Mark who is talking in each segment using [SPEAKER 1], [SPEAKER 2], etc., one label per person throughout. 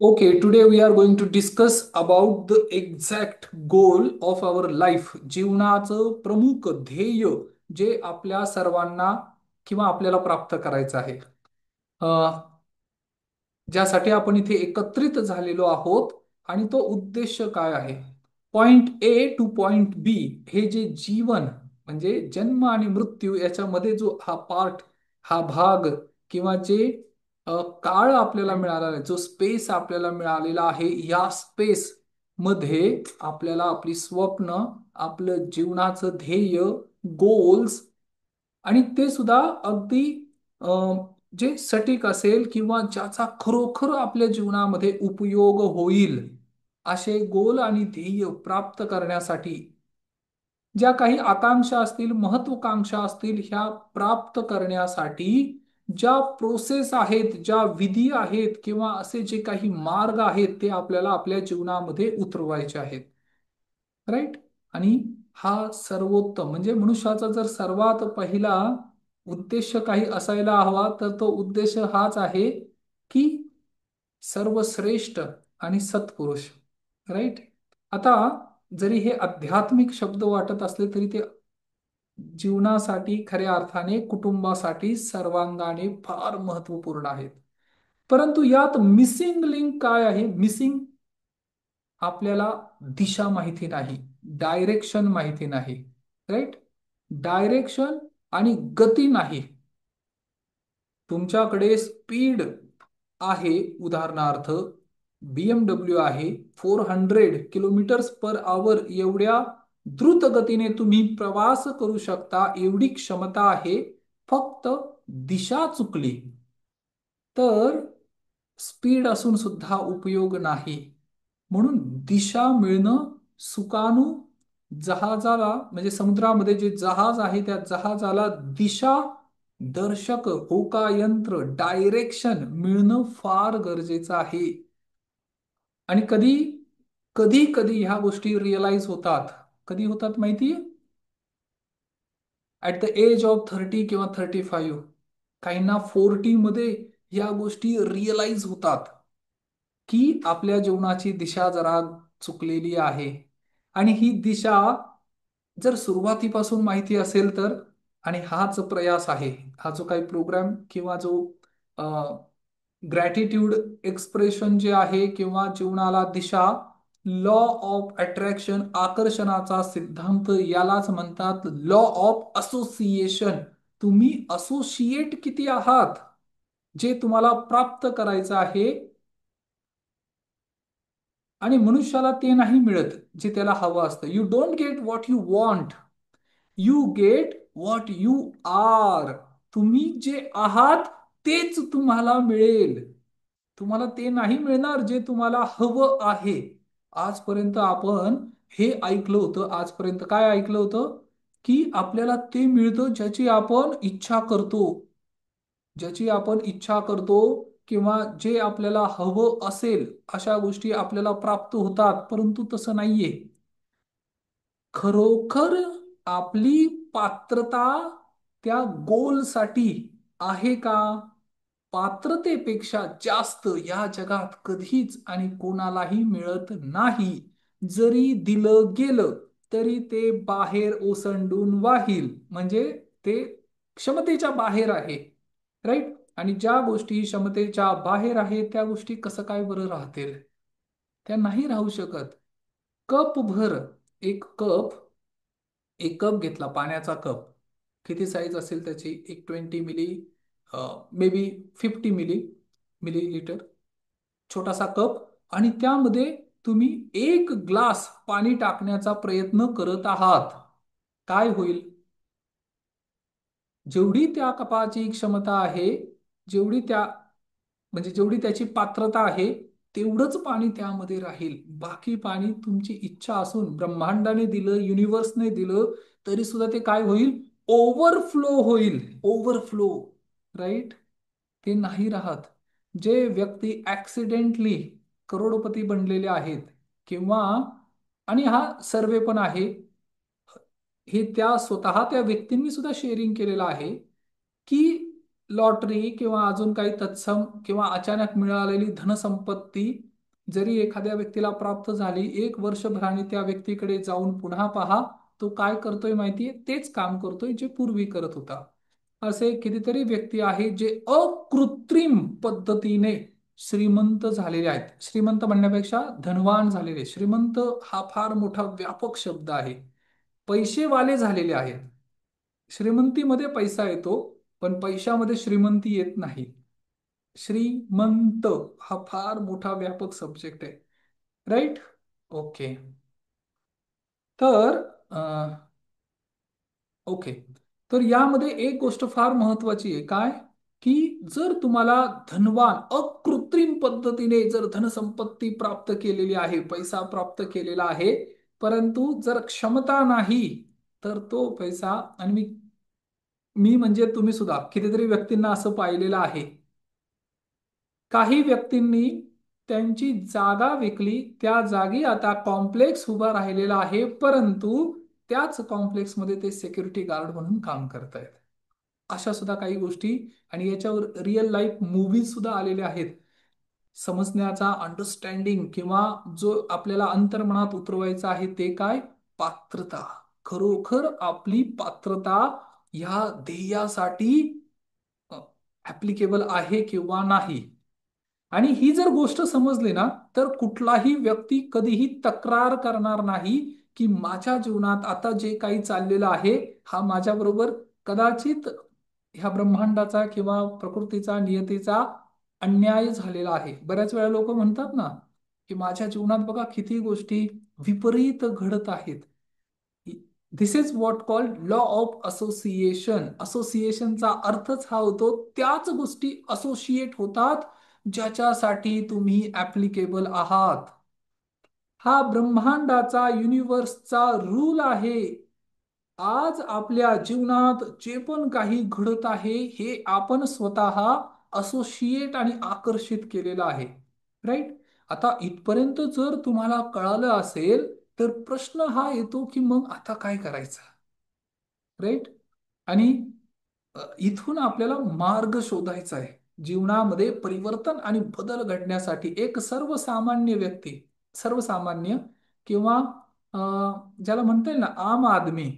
[SPEAKER 1] Okay, today we are going to discuss about the exact goal of our life. जीवनाचं प्रमुख ध्येय जे आपल्या सर्वांना किंवा आपल्याला प्राप्त करायचं आहे. ज्यासाठी आपण इथे एकत्रित झालेलो आहोत आणि तो उद्देश काय आहे. पॉइंट ए टू पॉइंट बी हे जे जीवन म्हणजे जन्म आणि मृत्यू याच्यामध्ये जो हा पार्ट, हा भाग किंवा जे काळ आपल्याला मिळाला आहे, जो स्पेस आपल्याला मिळालेला आहे, या स्पेस मध्ये आपल्याला आपली स्वप्न, आपलं जीवनाचं ध्येय, गोल्स आणि ते सुद्धा अगदी जे सटीक असेल किंवा ज्याचा खरोखर आपल्या जीवनामध्ये उपयोग होईल असे गोल आणि ध्येय प्राप्त करण्यासाठी ज्या काही आकांक्षा असतील, महत्वाकांक्षा असतील, ह्या प्राप्त करण्यासाठी ज्या प्रोसेस आहेत, ज्या विधी आहेत किंवा असे जे काही मार्ग आहेत ते आपल्याला आपल्या जीवनामध्ये उतरवायचे आहेत. राईट. आणि हा सर्वोत्तम म्हणजे मनुष्याचा जर सर्वात पहिला उद्देश काही असायला हवा तर तो उद्देश हाच आहे की सर्वश्रेष्ठ आणि सत्पुरुष. राईट. आता जरी हे आध्यात्मिक शब्द वाटत असले तरी ते जीवनासाठी खऱ्या अर्थाने कुटुंबासाठी सर्वांगाने फार महत्वपूर्ण आहेत. परंतु यात मिसिंग लिंक काय आहे? मिसिंग आपल्याला दिशा माहिती नाही, डायरेक्शन माहिती नाही. राईट. डायरेक्शन आणि गती नाही. तुमच्याकडे स्पीड आहे, उदाहरणार्थ BMW आहे, 400 किलोमीटर्स पर आवर एवढ्या द्रुत गतीने तुम्ही प्रवास करू शकता, एवढी क्षमता आहे. फक्त दिशा चुकली तर स्पीड असून सुद्धा उपयोग नाही. म्हणून दिशा मिळणं सुकाणू जहाजाला म्हणजे समुद्रामध्ये जे जहाज आहे त्या जहाजाला दिशा दर्शक होकायंत्र डायरेक्शन मिळणं फार गरजेचं आहे. आणि कधी कधी कधी ह्या गोष्टी रिअलाइज होतात. कधी होतात माहितीये? ऍट द एज ऑफ 30 किंवा 35. काहींना 40 मध्ये या गोष्टी रिअलाइज होतात की आपल्या जीवनाची दिशा जरा चुकलेली आहे. आणि ही दिशा जर सुरुवातीपासून माहिती असेल तर, आणि हाच प्रयास आहे, हा जो काही प्रोग्राम किंवा जो ग्रॅटिट्यूड एक्सप्रेशन जे आहे किंवा जीवनाला दिशा, लॉ ऑफ अट्रॅक्शन, आकर्षणाचा सिद्धांत, यालाच म्हणतात लॉ ऑफ असोसिएशन. तुम्ही असोसिएट किती आहात जे तुम्हाला प्राप्त करायचं आहे. आणि मनुष्याला ते नाही मिळत जे त्याला हवं असतं. You don't get what you want, you get what you are. तुम्ही जे आहात तेच तुम्हाला मिळेल. तुम्हाला ते नाही मिळणार जे तुम्हाला हवं आहे. आजपर्यंत आपण हे ऐकलं होतं, आजपर्यंत काय ऐकलं होतं? की आपल्याला ते मिळतं ज्याची आपण इच्छा करतो, ज्याची आपण इच्छा करतो किंवा जे आपल्याला हवं असेल अशा गोष्टी आपल्याला प्राप्त होतात. परंतु तसं नाहीये. खरोखर आपली पात्रता त्या गोलसाठी आहे का? पात्रतेपेक्षा जास्त या जगात कधीच आणि कोणालाही मिळत नाही. जरी दिलं गेलं तरी ते बाहेर ओसंडून वाहील. म्हणजे ते क्षमतेच्या बाहेर आहे. राईट. आणि ज्या गोष्टी क्षमतेच्या बाहेर आहेत त्या गोष्टी कसं काय बरं राहतील? त्या नाही राहू शकत. कप भर, एक कप घेतला, पाण्याचा कप. किती साईज असेल त्याची? एक 20 मिली, मे बी 50 मिली, मिलीलिटर, छोटासा कप. आणि त्यामध्ये तुम्ही एक ग्लास पाणी टाकण्याचा प्रयत्न करत आहात. काय होईल? जेवढी त्या कपाची क्षमता आहे, जेवढी त्या म्हणजे जेवढी त्याची पात्रता आहे तेवढंच पाणी त्यामध्ये राहील. बाकी पाणी तुमची इच्छा असून ब्रह्मांडाने दिलं, युनिव्हर्सने दिलं, तरी सुद्धा ते काय होईल? ओव्हरफ्लो होईल. ओव्हरफ्लो. राईट. ते नाही राहत. जे व्यक्ती ऍक्सिडेंटली करोडपती बनलेले आहेत किंवा, आणि हा सर्वे पण आहे, हे त्या स्वतः त्या व्यक्तींनी सुद्धा शेअरिंग केलेलं आहे की लॉटरी किंवा अजून काही तत्सम किंवा अचानक मिळालेली धनसंपत्ती जरी एखाद्या व्यक्तीला प्राप्त झाली, 1 वर्षभराने त्या व्यक्तीकडे जाऊन पुन्हा पहा, तो काय करतोय माहितीये? तेच काम करतोय जे पूर्वी करत होता. असे कितीतरी व्यक्ती आहेत जे अकृत्रिम पद्धतीने श्रीमंत झालेले आहेत. श्रीमंत म्हणण्यापेक्षा धनवान झालेले. श्रीमंत हा फार मोठा व्यापक शब्द आहे. पैसेवाले झालेले आहेत. श्रीमंतीमध्ये पैसा येतो, पण पैशामध्ये श्रीमंती येत नाही. श्रीमंत हा फार मोठा व्यापक सब्जेक्ट आहे. राईट. ओके. तर ओके. तर यामध्ये एक गोष्ट फार महत्वाची आहे. काय? की जर तुम्हाला धनवान अकृत्रिम पद्धतीने जर धनसंपत्ती प्राप्त केलेली आहे, पैसा प्राप्त केलेला आहे, परंतु जर क्षमता नाही, तर तो पैसा, आणि मी मी म्हणजे तुम्ही सुद्धा कितीतरी व्यक्तींना असं पाहिलेलं आहे. काही व्यक्तींनी त्यांची जागा विकली, त्या जागी आता कॉम्प्लेक्स उभा राहिलेला आहे, परंतु त्याच कॉम्प्लेक्समध्ये ते सिक्युरिटी गार्ड म्हणून काम करतायत. अशा सुद्धा काही गोष्टी, आणि याच्यावर रिअल लाईफ मूवीज सुद्धा आलेल्या आहेत. समजण्याचा अंडरस्टँडिंग किंवा जो आपल्याला अंतर्मनात उतरवायचा आहे ते काय? पात्रता. खरोखर आपली पात्रता ह्या ध्येयासाठी ऍप्लिकेबल आहे किंवा नाही. आणि ही जर गोष्ट समजली ना, तर कुठलाही व्यक्ती कधीही तक्रार करणार नाही की माझ्या जीवनात आता जे काही चाललेलं आहे, हा माझ्याबरोबर कदाचित ह्या ब्रह्मांडाचा किंवा प्रकृतीचा, नियतीचा अन्याय झालेला आहे. बऱ्याच वेळा लोक म्हणतात ना, की माझ्या जीवनात बघा किती गोष्टी विपरीत घडत आहेत. This is what called law of association. असोसिएशनचा अर्थच हा होतो, त्याच गोष्टी असोसिएट होतात ज्याच्यासाठी तुम्ही ऍप्लिकेबल आहात. हा ब्रह्मांडाचा, युनिव्हर्सचा रूल आहे. आज आपल्या जीवनात जे पण काही घडत आहे, हे आपण स्वतः असोसिएट आणि आकर्षित केलेलं आहे. राईट. आता इथपर्यंत जर तुम्हाला कळालं असेल, तर प्रश्न हा येतो की मग आता काय करायचं? राईट. आणि इथून आपल्याला मार्ग शोधायचा आहे. जीवनामध्ये परिवर्तन आणि बदल घडण्यासाठी एक सर्वसामान्य व्यक्ती, सर्वसामान्य किंवा ज्याला म्हणता येईल ना आम आदमी,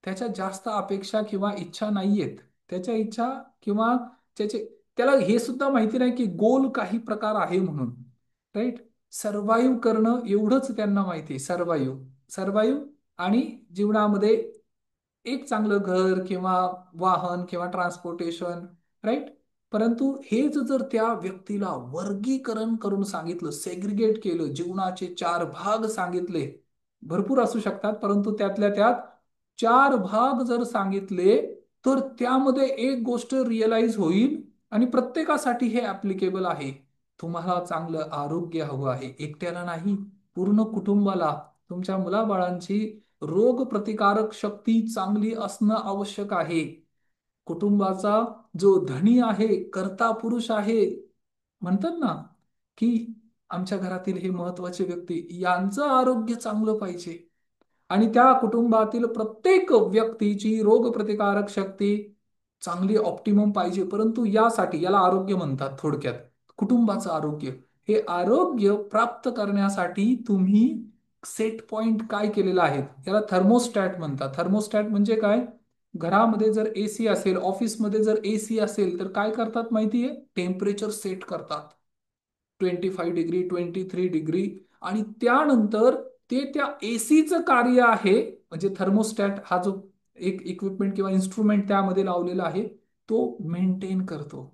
[SPEAKER 1] त्याच्या जास्त अपेक्षा किंवा इच्छा नाहीयेत. त्याच्या इच्छा किंवा त्याचे, त्याला हे सुद्धा माहिती नाही की गोल काही प्रकार आहे म्हणून. राईट. सर्वाईव्ह करणं एवढंच त्यांना माहिती आहे. सर्वाईव्ह, सर्वाईव्ह, आणि जीवनामध्ये एक चांगलं घर किंवा वाहन किंवा ट्रान्सपोर्टेशन. राईट. परंतु हेच जर त्या व्यक्तीला वर्गीकरण करून सांगितलं, सेग्रिगेट केलं, जीवनाचे 4 भाग सांगितले, भरपूर असू शकतात परंतु त्यातल्या त्यात 4 भाग जर सांगितले, तर त्यामध्ये एक गोष्ट रिअलाइज होईल, आणि प्रत्येकासाठी हे ऍप्लिकेबल आहे. तुम्हाला चांगलं आरोग्य हवं आहे, एकट्याला नाही, पूर्ण कुटुंबाला. तुमच्या मुलाबाळांची रोग प्रतिकारक शक्ती चांगली असणं आवश्यक आहे. कुटुंबाचा जो धनी आहे, कर्ता पुरुष आहे, म्हणतात ना की आमच्या घरातील हे महत्वाचे व्यक्ती, यांचं आरोग्य चांगलं पाहिजे. आणि त्या कुटुंबातील प्रत्येक व्यक्तीची रोग प्रतिकारक शक्ती चांगली ऑप्टिमम पाहिजे. परंतु यासाठी, याला आरोग्य म्हणतात थोडक्यात, कुटुंबाचं आरोग्य. हे आरोग्य प्राप्त करण्यासाठी तुम्ही सेट पॉइंट काय केलेला आहे, याला थर्मोस्टॅट म्हणतात. थर्मोस्टॅट म्हणजे काय? घरामध्ये जर एसी असेल, ऑफिसमध्ये जर एसी असेल, तर काय करतात माहितीये? टेम्परेचर सेट करतात. 25 डिग्री, 23 डिग्री, आणि त्यानंतर ते त्या एसीचं कार्य आहे. म्हणजे थर्मोस्टॅट हा जो एक इक्विपमेंट किंवा इन्स्ट्रुमेंट त्यामध्ये लावलेला आहे, तो मेंटेन करतो.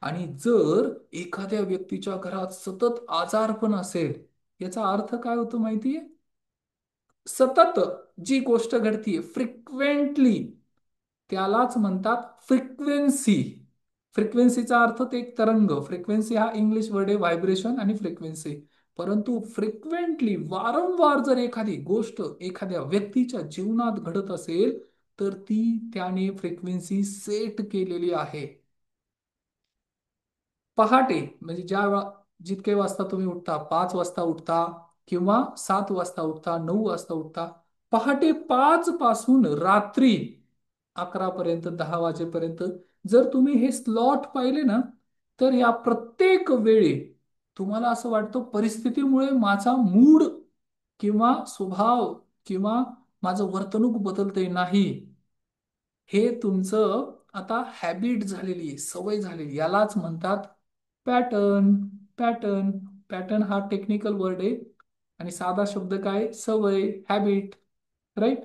[SPEAKER 1] आणि जर एखाद्या व्यक्तीच्या घरात सतत आजारपण असेल, याचा अर्थ काय होतो माहितीये? सतत जी गोष्ट घडतीये फ्रिक्वेंटली, त्यालाच म्हणतात फ्रिक्वेन्सी. फ्रिक्वेन्सीचा अर्थ ते एक तरंग. फ्रिक्वेन्सी हा इंग्लिश वर्ड आहे, व्हायब्रेशन आणि फ्रिक्वेन्सी. परंतु फ्रिक्वेंटली, वारंवार जर एखादी गोष्ट एखाद्या व्यक्तीच्या जीवनात घडत असेल, तर ती त्याने फ्रिक्वेन्सी सेट केलेली आहे. पहाटे म्हणजे जितके वाजता तुम्ही उठता, 5 वाजता उठता किंवा 7 वाजता उठता, 9 वाजता उठता, पहाटे 5 पासून रात्री 11 पर्यंत, 10 वाजेपर्यंत जर तुम्ही हे स्लॉट पाहिले ना, तर या प्रत्येक वेळी तुम्हाला असं वाटतं परिस्थितीमुळे माझा मूड किंवा स्वभाव किंवा माझं वर्तणूक बदलते नाही. हे तुमचं आता हॅबिट झालेली आहे, सवय झालेली, यालाच म्हणतात पॅटर्न. पॅटर्न पॅटर्न हा टेक्निकल वर्ड आहे आणि साधा शब्द काय, सवय, हॅबिट. राईट.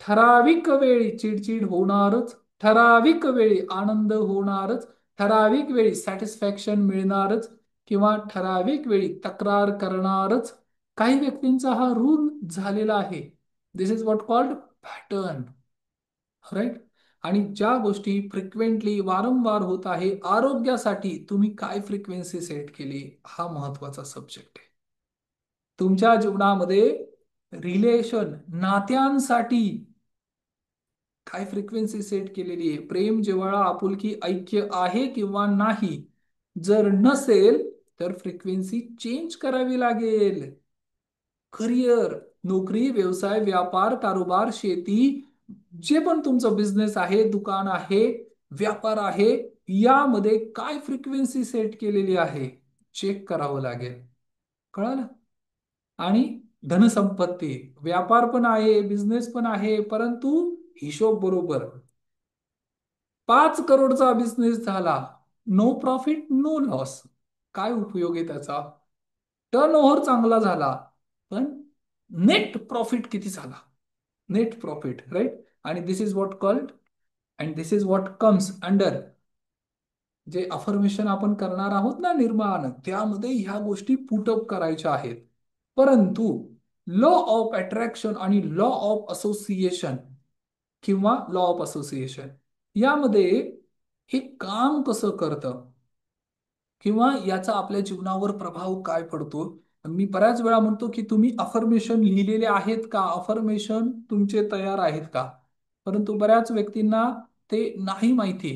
[SPEAKER 1] ठराविक वेळी चिडचिड होणारच, ठराविक वेळी आनंद होणारच, ठराविक वेळी सॅटिस्फॅक्शन मिळणारच किंवा ठराविक वेळी तक्रार करणारच. काही व्यक्तींचा हा रूल झालेला आहे. This is what called pattern. Right. आणि ज्या गोष्टी फ्रिक्वेंटली वारंवार होत आहे, आरोग्यासाठी तुम्ही काय फ्रिक्वेन्सी सेट केली, हा महत्वाचा सब्जेक्ट आहे. तुमच्या जीवनामध्ये रिलेशन, नात्यांसाठी काय फ्रिक्वेन्सी सेट केलेली आहे, प्रेम, जिव्हाळा, आपुलकी, ऐक्य आहे किंवा नाही. जर नसेल तर फ्रिक्वेन्सी चेंज करावी लागेल. करिअर, नोकरी, व्यवसाय, व्यापार, कारोबार, शेती, जे पण तुमचं बिझनेस आहे, दुकान आहे, व्यापार आहे, यामध्ये काय फ्रिक्वेन्सी सेट केलेली आहे, चेक करावं लागेल. कळालं? आणि धनसंपत्ती, व्यापार पण आहे, बिझनेस पण आहे, परंतु हिशोब बरोबर. 5 करोडचा बिझनेस झाला, नो प्रॉफिट नो लॉस, काय उपयोग आहे त्याचा? टर्न ओव्हर चांगला झाला, पण नेट प्रॉफिट किती झाला? Net profit. राईट. आणि this is what called, and this is what comes under, जे अफर्मेशन आपण करणार आहोत ना निर्माण, त्यामध्ये ह्या गोष्टी पुटअप करायच्या आहेत. परंतु लॉ ऑफ अट्रॅक्शन आणि लॉ ऑफ असोसिएशन किंवा लॉ ऑफ असोसिएशन यामध्ये हे काम कसं करतं किंवा याचा आपल्या जीवनावर प्रभाव काय पडतो. मी बऱ्याच वेळा म्हणतो की तुम्ही अफर्मेशन लिहिलेले आहेत का, अफर्मेशन तुमचे तयार आहेत का. परंतु बऱ्याच व्यक्तींना ते नाही माहिती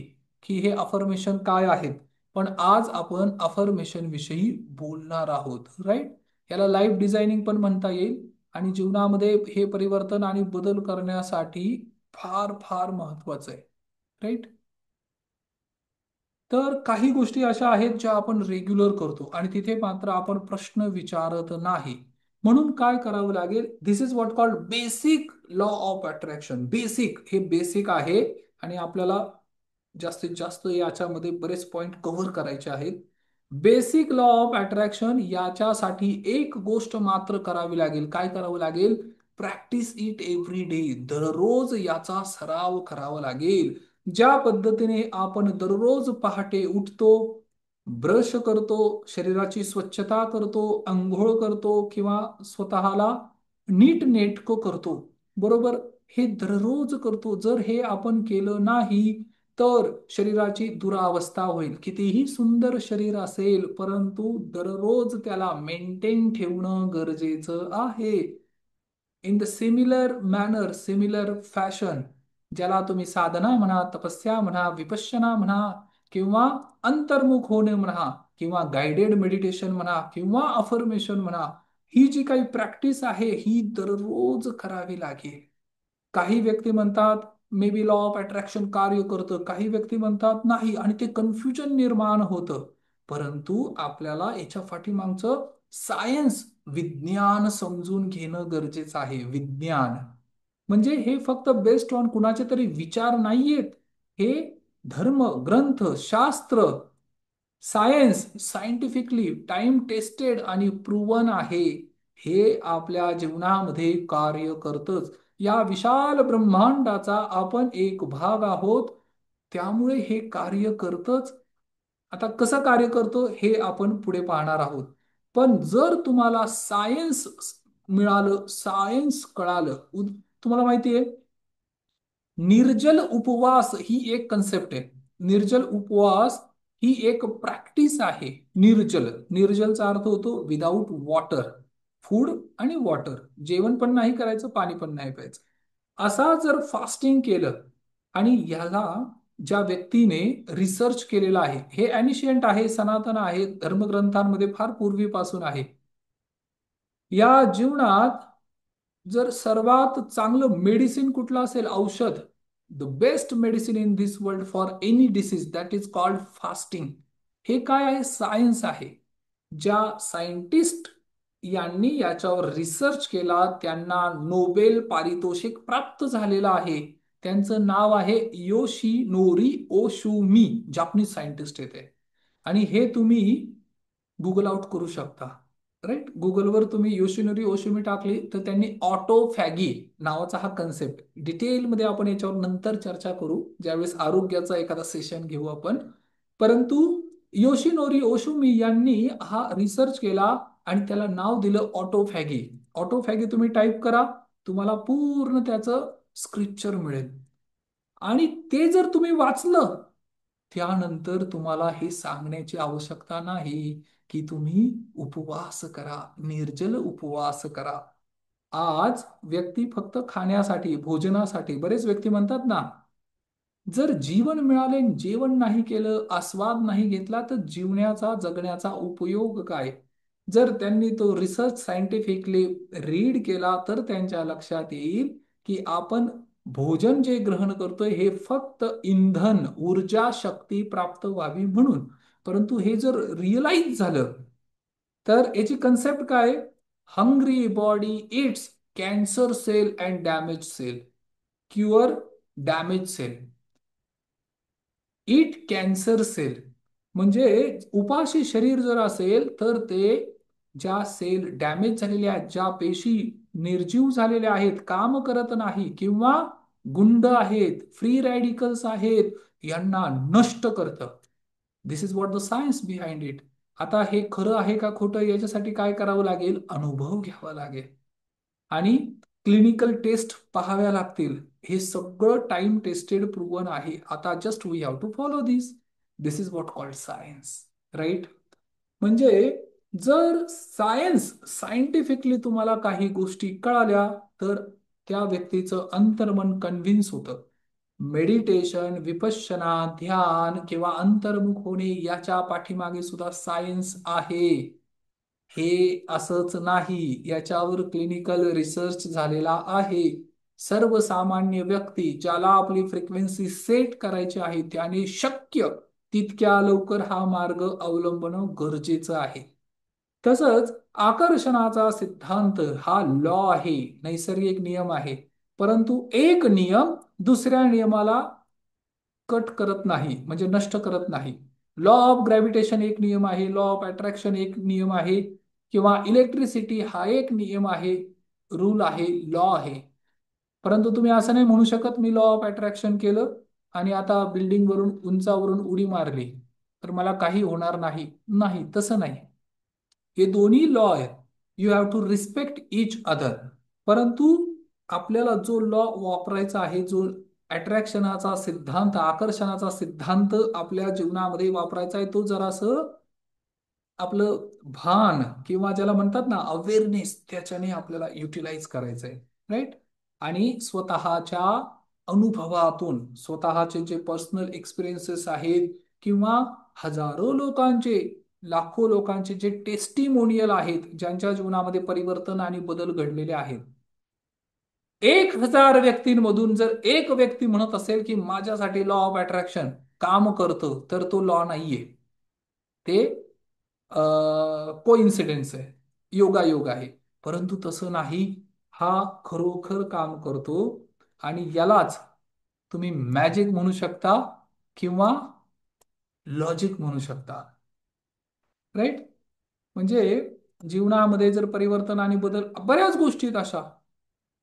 [SPEAKER 1] की हे अफर्मेशन काय आहेत. पण आज आपण अफर्मेशन विषयी बोलणार आहोत. राईट. याला लाईफ डिझायनिंग पण म्हणता येईल आणि जीवनामध्ये हे परिवर्तन आणि बदल करण्यासाठी फार फार महत्वाचं आहे. राईट. तर काही गोष्टी अशा आहेत ज्या आपण रेग्युलर करतो आणि तिथे मात्र आपण प्रश्न विचारत नाही. म्हणून काय करावं लागेल, this is what called basic law of attraction. Basic, हे बेसिक आहे आणि आपल्याला जास्तीत जास्त याच्यामध्ये बरेच पॉइंट कव्हर करायचे आहेत. बेसिक लॉ ऑफ अट्रॅक्शन याच्यासाठी एक गोष्ट मात्र करावी लागेल. काय करावं लागेल? Practice it every day. दररोज याचा सराव करावा लागेल. ज्या पद्धतीने आपण दररोज पहाटे उठतो, ब्रश करतो, शरीराची स्वच्छता करतो, अंघोळ करतो किंवा स्वतःला नीट नेटकं करतो, बरोबर, हे दररोज करतो. जर हे आपण केलं नाही तर शरीराची दुरावस्था होईल. कितीही सुंदर शरीर असेल परंतु दररोज त्याला मेंटेन ठेवणं गरजेचं आहे. In the similar manner, similar fashion, ज्याला तुम्ही साधना म्हणा, तपस्या म्हणा, विपश्यना म्हणा किंवा अंतर्मुख होणे म्हणा किंवा गाइडेड मेडिटेशन म्हणा किंवा अफर्मेशन म्हणा, ही जी काही प्रॅक्टिस आहे ही दररोज करावी लागेल. काही व्यक्ती म्हणतात may be law of attraction कार्य करतं, काही व्यक्ती म्हणतात नाही आणि ते कन्फ्युजन निर्माण होतं. परंतु आपल्याला याच्या पाठीमागचं सायन्स, विज्ञान समजून घेणं गरजेचं आहे. विज्ञान म्हणजे हे फक्त बेस्ड ऑन कुणाचे तरी विचार नाहीयेत. हे धर्म, ग्रंथ, शास्त्र, सायन्स, सायंटिफिकली टाइम टेस्टेड आणि प्रूवन आहे. हे आपल्या जीवनामध्ये कार्य करतच. या विशाल ब्रह्मांडाचा आपण एक भाग आहोत, त्यामुळे हे कार्य करतच. आता कसं कार्य करतो हे आपण पुढे पाहणार आहोत. पण जर तुम्हाला सायन्स मिळालं, सायन्स कळालं, तुम्हाला माहिती आहे निर्जल उपवास ही एक कन्सेप्ट आहे. निर्जल उपवास ही एक प्रॅक्टिस आहे. निर्जल, निर्जलचा अर्थ होतो विदाऊट वॉटर, फूड आणि वॉटर, जेवण पण नाही करायचं, पाणी पण नाही प्यायचं. असा जर फास्टिंग केलं आणि याला ज्या व्यक्तीने रिसर्च केलेला आहे, हे अनिशियंट आहे, सनातन आहे, धर्मग्रंथांमध्ये फार पूर्वीपासून आहे. या जीवनात जर सर्वात चांगलं मेडिसिन कुठलं असेल, औषध, the best medicine in this world for any disease that is called fasting. हे काय आहे? सायन्स आहे. ज्या सायंटिस्ट यांनी याच्यावर रिसर्च केला त्यांना नोबेल पारितोषिक प्राप्त झालेलं आहे. त्यांचं नाव आहे योशिनोरी ओशुमी, जापनीज सायंटिस्ट येते. आणि हे तुम्ही गुगल आउट करू शकता. राईट, गुगलवर तुम्ही योशिनोरी ओशुमी टाकली तर त्यांनी ऑटोफॅगी नावाचा हा कन्सेप्ट, डिटेलमध्ये आपण याच्यावर नंतर चर्चा करू ज्यावेळेस आरोग्याचा एखादा सेशन घेऊ आपण. परंतु योशिनोरी ओशुमी यांनी हा रिसर्च केला आणि त्याला नाव दिलं ऑटोफॅगी. ऑटोफॅगी तुम्ही टाईप करा, तुम्हाला पूर्ण त्याचं स्क्रिप्चर मिळेल. आणि ते जर तुम्ही वाचलं त्यानंतर तुम्हाला हे सांगण्याची आवश्यकता नाही की तुम्ही उपवास करा, निर्जल उपवास करा. आज व्यक्ती फक्त खाण्यासाठी, भोजनासाठी, बरेच व्यक्ती म्हणतात ना, जर जीवन मिळाले जेवण नाही केलं, आस्वाद नाही घेतला तर जीवनाचा जगण्याचा उपयोग काय? जर त्यांनी तो रिसर्च सायंटिफिकली रीड केला तर त्यांच्या लक्षात येईल की आपण भोजन जे ग्रहण करतोय हे फक्त इंधन, ऊर्जा, शक्ती प्राप्त व्हावी म्हणून. परंतु हे जर रिअलाइज झालं तर याची कन्सेप्ट काय? Hungry body it's cancer cell and damage cell, cure damage cell. It cancer cell म्हणजे उपाशी शरीर जर असेल तर ते ज्या सेल डॅमेज झालेल्या आहेत, ज्या पेशी निर्जीव झालेल्या आहेत, काम करत नाही किंवा गुंड आहेत, फ्री रॅडिकल्स आहेत, यांना नष्ट करतं. This is what the science behind it. आता हे खरं आहे का खोटं याच्यासाठी काय करावं लागेल? अनुभव घ्यावा लागेल आणि क्लिनिकल टेस्ट पाहाव्या लागतील. हे सगळं टाइम टेस्टेड प्रूव्हन आहे. आता just we have to follow this. This is what called science, right? म्हणजे जर सायंटिफिकली तुम्हाला काही गोष्टी कळाल्या तर त्या व्यक्तीचं अंतर्मन कन्व्हिन्स होतं. मेडिटेशन, विपश्यना, ध्यान किंवा अंतर्मुख होणे याच्या पाठीमागे सुद्धा सायन्स आहे. हे असंच नाही, याच्यावर क्लिनिकल रिसर्च झालेला आहे. सर्वसामान्य व्यक्ती ज्याला आपली फ्रिक्वेन्सी सेट करायची आहे त्याने शक्य तितक्या लवकर हा मार्ग अवलंबणं गरजेचं आहे. तसंच आकर्षणाचा सिद्धांत हा लॉ आहे, नैसर्गिक नियम आहे. परंतु एक नियम दुसऱ्या नियमाला कट करत नाही, म्हणजे नष्ट करत नाही. लॉ ऑफ ग्रॅव्हिटेशन एक नियम आहे, लॉ ऑफ अट्रॅक्शन एक नियम आहे, किंवा इलेक्ट्रिसिटी हा एक नियम आहे, रूल आहे, लॉ आहे. परंतु तुम्ही असं नाही म्हणू शकत मी लॉ ऑफ अट्रॅक्शन केलं आणि आता बिल्डिंग वरून उंचावरून उडी मारली तर मला काही होणार नाही. नाही, तसं नाही. हे दोन्ही लॉ आहेत. You have to respect each other. परंतु आपल्याला जो लॉ वापरायचा आहे, जो अट्रॅक्शनाचा सिद्धांत, आकर्षणाचा सिद्धांत आपल्या जीवनामध्ये वापरायचा आहे, तो जरासं आपलं भान किंवा ज्याला म्हणतात ना अवेअरनेस, त्याच्याने आपल्याला युटिलाइज करायचं आहे. राईट? आणि स्वतःच्या अनुभवातून, स्वतःचे जे पर्सनल एक्सपिरियन्सेस आहेत किंवा हजारो लोकांचे, लाखो लोकांचे जे टेस्टिमोनियल आहेत, ज्यांच्या जीवनामध्ये परिवर्तन आणि बदल घडलेले आहेत, 1,000 व्यक्तींमधून जर एक व्यक्ती म्हणत असेल की माझ्यासाठी लॉ ऑफ अट्रॅक्शन काम करतं तर तो लॉ नाहीये, ते कोइन्सिडेन्स आहे, योगायोग आहे. परंतु तसं नाही, हा खरोखर काम करतो. आणि यालाच तुम्ही मॅजिक म्हणू शकता किंवा लॉजिक म्हणू शकता. राईट? म्हणजे जीवनामध्ये जर परिवर्तन आणि बदल, बऱ्याच गोष्टी आहेत अशा,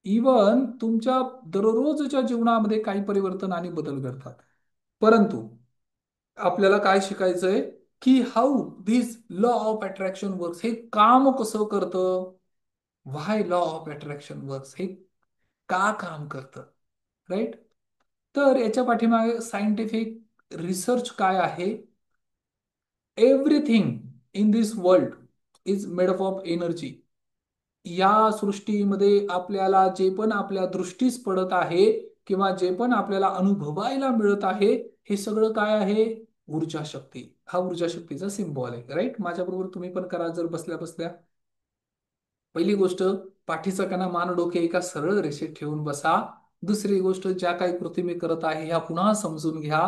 [SPEAKER 1] इवन तुमच्या दररोजच्या जीवनामध्ये काही परिवर्तन आणि बदल घडतात. परंतु आपल्याला काय शिकायचंय की how this law of attraction works, हे काम कसं करतं, व्हाय लॉ ऑफ अट्रॅक्शन वर्क्स, हे का काम करतं. राईट? तर याच्या पाठीमागे सायंटिफिक रिसर्च काय आहे? Everything in this world is made up of energy. या सृष्टीमध्ये आपल्याला जे पण आपल्या दृष्टीस पडत आहे किंवा जे पण आपल्याला अनुभवायला मिळत आहे, हे सगळं काय आहे? ऊर्जा शक्ती. हा ऊर्जा शक्तीचा सिम्बॉल आहे. राईट? माझ्याबरोबर तुम्ही पण करा जर बसल्या बसल्या. पहिली गोष्ट, पाठीचा कणा, मान, डोके एका सरळ रेषेत ठेवून बसा दुसरी गोष्ट, ज्या काही कृती मी करत आहे ह्या पुन्हा समजून घ्या.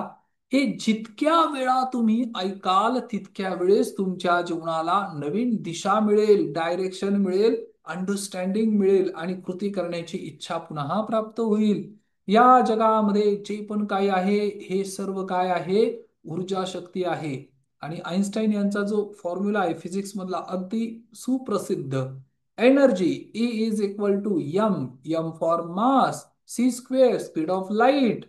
[SPEAKER 1] हे जितक्या वेळा तुम्ही ऐकाल तितक्या वेळेस तुमच्या जीवनाला नवीन दिशा मिळेल, डायरेक्शन मिळेल, अंडरस्टँडिंग मिळेल आणि कृती करण्याची इच्छा पुन्हा प्राप्त होईल. या जगामध्ये जे पण काय आहे हे सर्व काय आहे? ऊर्जा शक्ती आहे. आणि आइन्स्टाईन यांचा जो फॉर्म्युला आहे फिजिक्स मधला अगदी सुप्रसिद्ध, energy E is equal to M, M for mass, C square speed of light.